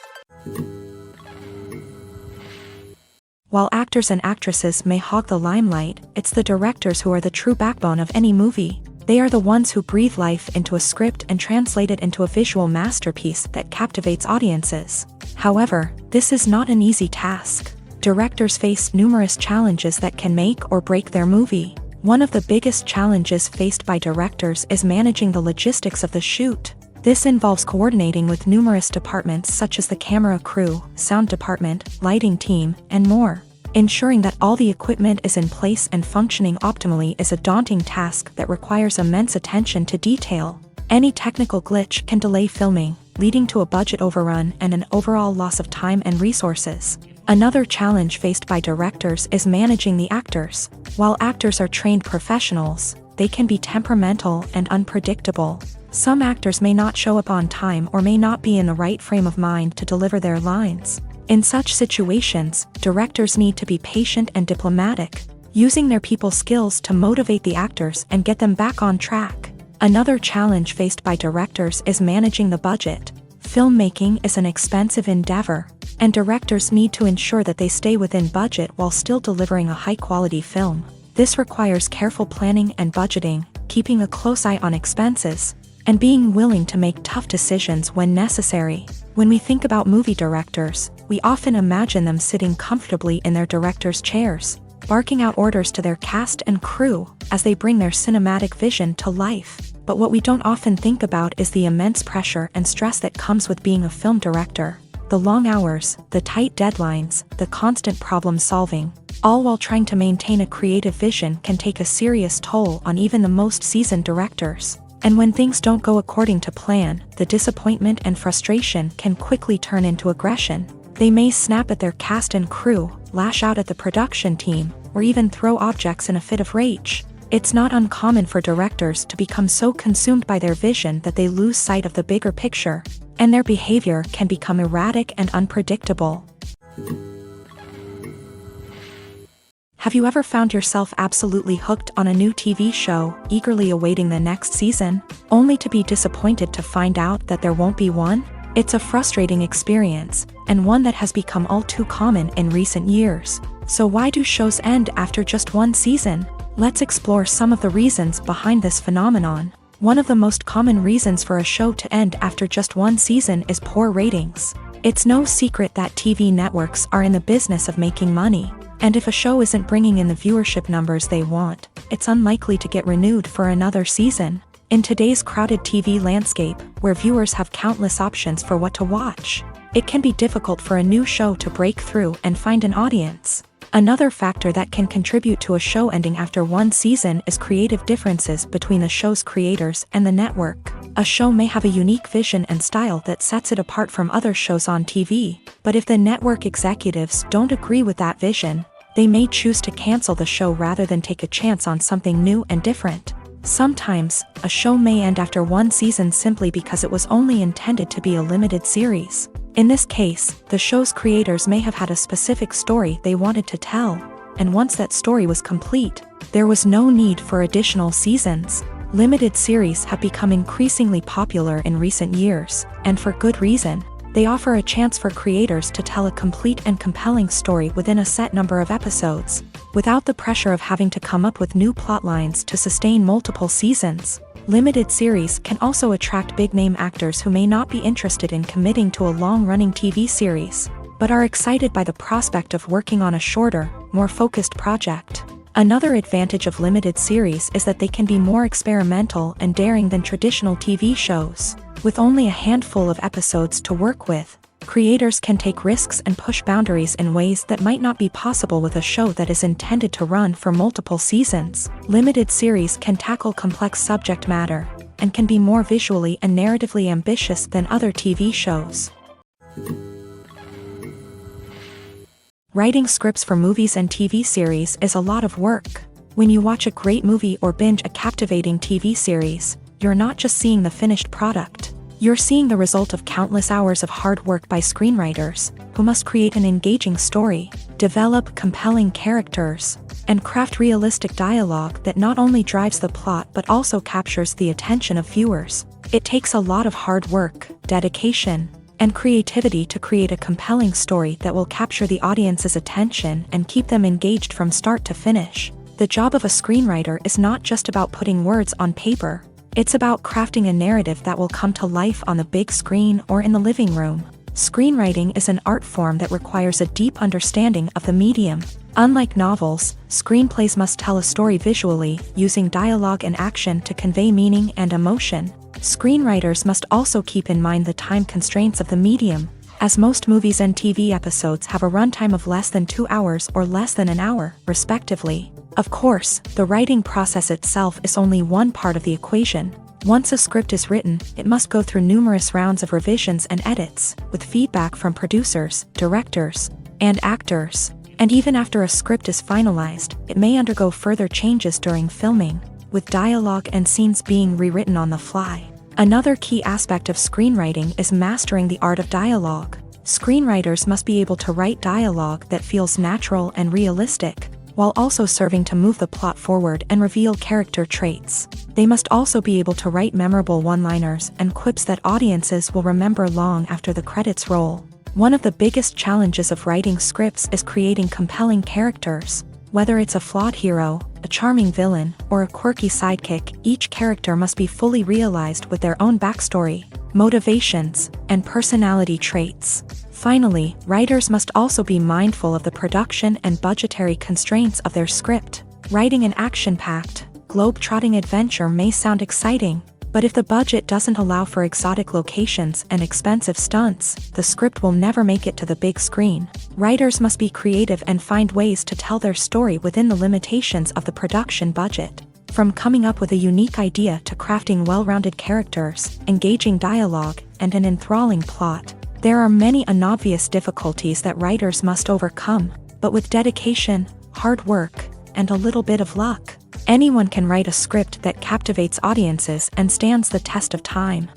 While actors and actresses may hog the limelight, it's the directors who are the true backbone of any movie. They are the ones who breathe life into a script and translate it into a visual masterpiece that captivates audiences. However, this is not an easy task. Directors face numerous challenges that can make or break their movie. One of the biggest challenges faced by directors is managing the logistics of the shoot. This involves coordinating with numerous departments such as the camera crew, sound department, lighting team, and more. Ensuring that all the equipment is in place and functioning optimally is a daunting task that requires immense attention to detail. Any technical glitch can delay filming, leading to a budget overrun and an overall loss of time and resources. Another challenge faced by directors is managing the actors. While actors are trained professionals, they can be temperamental and unpredictable. Some actors may not show up on time or may not be in the right frame of mind to deliver their lines. In such situations, directors need to be patient and diplomatic, using their people skills to motivate the actors and get them back on track. Another challenge faced by directors is managing the budget. Filmmaking is an expensive endeavor, and directors need to ensure that they stay within budget while still delivering a high-quality film. This requires careful planning and budgeting, keeping a close eye on expenses, and being willing to make tough decisions when necessary. When we think about movie directors, we often imagine them sitting comfortably in their director's chairs, barking out orders to their cast and crew as they bring their cinematic vision to life. But what we don't often think about is the immense pressure and stress that comes with being a film director. The long hours, the tight deadlines, the constant problem solving, all while trying to maintain a creative vision can take a serious toll on even the most seasoned directors. And when things don't go according to plan, the disappointment and frustration can quickly turn into aggression. They may snap at their cast and crew, lash out at the production team, or even throw objects in a fit of rage. It's not uncommon for directors to become so consumed by their vision that they lose sight of the bigger picture. and their behavior can become erratic and unpredictable. Have you ever found yourself absolutely hooked on a new TV show, eagerly awaiting the next season, only to be disappointed to find out that there won't be one? It's a frustrating experience, and one that has become all too common in recent years. So why do shows end after just one season? Let's explore some of the reasons behind this phenomenon. One of the most common reasons for a show to end after just one season is poor ratings. It's no secret that TV networks are in the business of making money. And if a show isn't bringing in the viewership numbers they want, it's unlikely to get renewed for another season. In today's crowded TV landscape, where viewers have countless options for what to watch, it can be difficult for a new show to break through and find an audience. Another factor that can contribute to a show ending after one season is creative differences between the show's creators and the network. A show may have a unique vision and style that sets it apart from other shows on TV, but if the network executives don't agree with that vision, they may choose to cancel the show rather than take a chance on something new and different. Sometimes, a show may end after one season simply because it was only intended to be a limited series. In this case, the show's creators may have had a specific story they wanted to tell, and once that story was complete, there was no need for additional seasons. Limited series have become increasingly popular in recent years, and for good reason. They offer a chance for creators to tell a complete and compelling story within a set number of episodes, without the pressure of having to come up with new plotlines to sustain multiple seasons. Limited series can also attract big-name actors who may not be interested in committing to a long-running TV series, but are excited by the prospect of working on a shorter, more focused project. Another advantage of limited series is that they can be more experimental and daring than traditional TV shows. With only a handful of episodes to work with, creators can take risks and push boundaries in ways that might not be possible with a show that is intended to run for multiple seasons. Limited series can tackle complex subject matter, and can be more visually and narratively ambitious than other TV shows. Writing scripts for movies and TV series is a lot of work. When you watch a great movie or binge a captivating TV series, you're not just seeing the finished product. You're seeing the result of countless hours of hard work by screenwriters, who must create an engaging story, develop compelling characters, and craft realistic dialogue that not only drives the plot but also captures the attention of viewers. It takes a lot of hard work, dedication, and creativity to create a compelling story that will capture the audience's attention and keep them engaged from start to finish. The job of a screenwriter is not just about putting words on paper. It's about crafting a narrative that will come to life on the big screen or in the living room. Screenwriting is an art form that requires a deep understanding of the medium. Unlike novels, screenplays must tell a story visually, using dialogue and action to convey meaning and emotion. Screenwriters must also keep in mind the time constraints of the medium, as most movies and TV episodes have a runtime of less than 2 hours or less than an hour, respectively. Of course, the writing process itself is only one part of the equation. Once a script is written, it must go through numerous rounds of revisions and edits, with feedback from producers, directors, and actors. And even after a script is finalized, it may undergo further changes during filming, with dialogue and scenes being rewritten on the fly. Another key aspect of screenwriting is mastering the art of dialogue. Screenwriters must be able to write dialogue that feels natural and realistic, while also serving to move the plot forward and reveal character traits. They must also be able to write memorable one-liners and quips that audiences will remember long after the credits roll. One of the biggest challenges of writing scripts is creating compelling characters. Whether it's a flawed hero, a charming villain, or a quirky sidekick, each character must be fully realized with their own backstory, motivations, and personality traits. Finally, writers must also be mindful of the production and budgetary constraints of their script. Writing an action-packed, globe-trotting adventure may sound exciting, but if the budget doesn't allow for exotic locations and expensive stunts, the script will never make it to the big screen. Writers must be creative and find ways to tell their story within the limitations of the production budget. From coming up with a unique idea to crafting well-rounded characters, engaging dialogue, and an enthralling plot, there are many unobvious difficulties that writers must overcome, but with dedication, hard work, and a little bit of luck, anyone can write a script that captivates audiences and stands the test of time.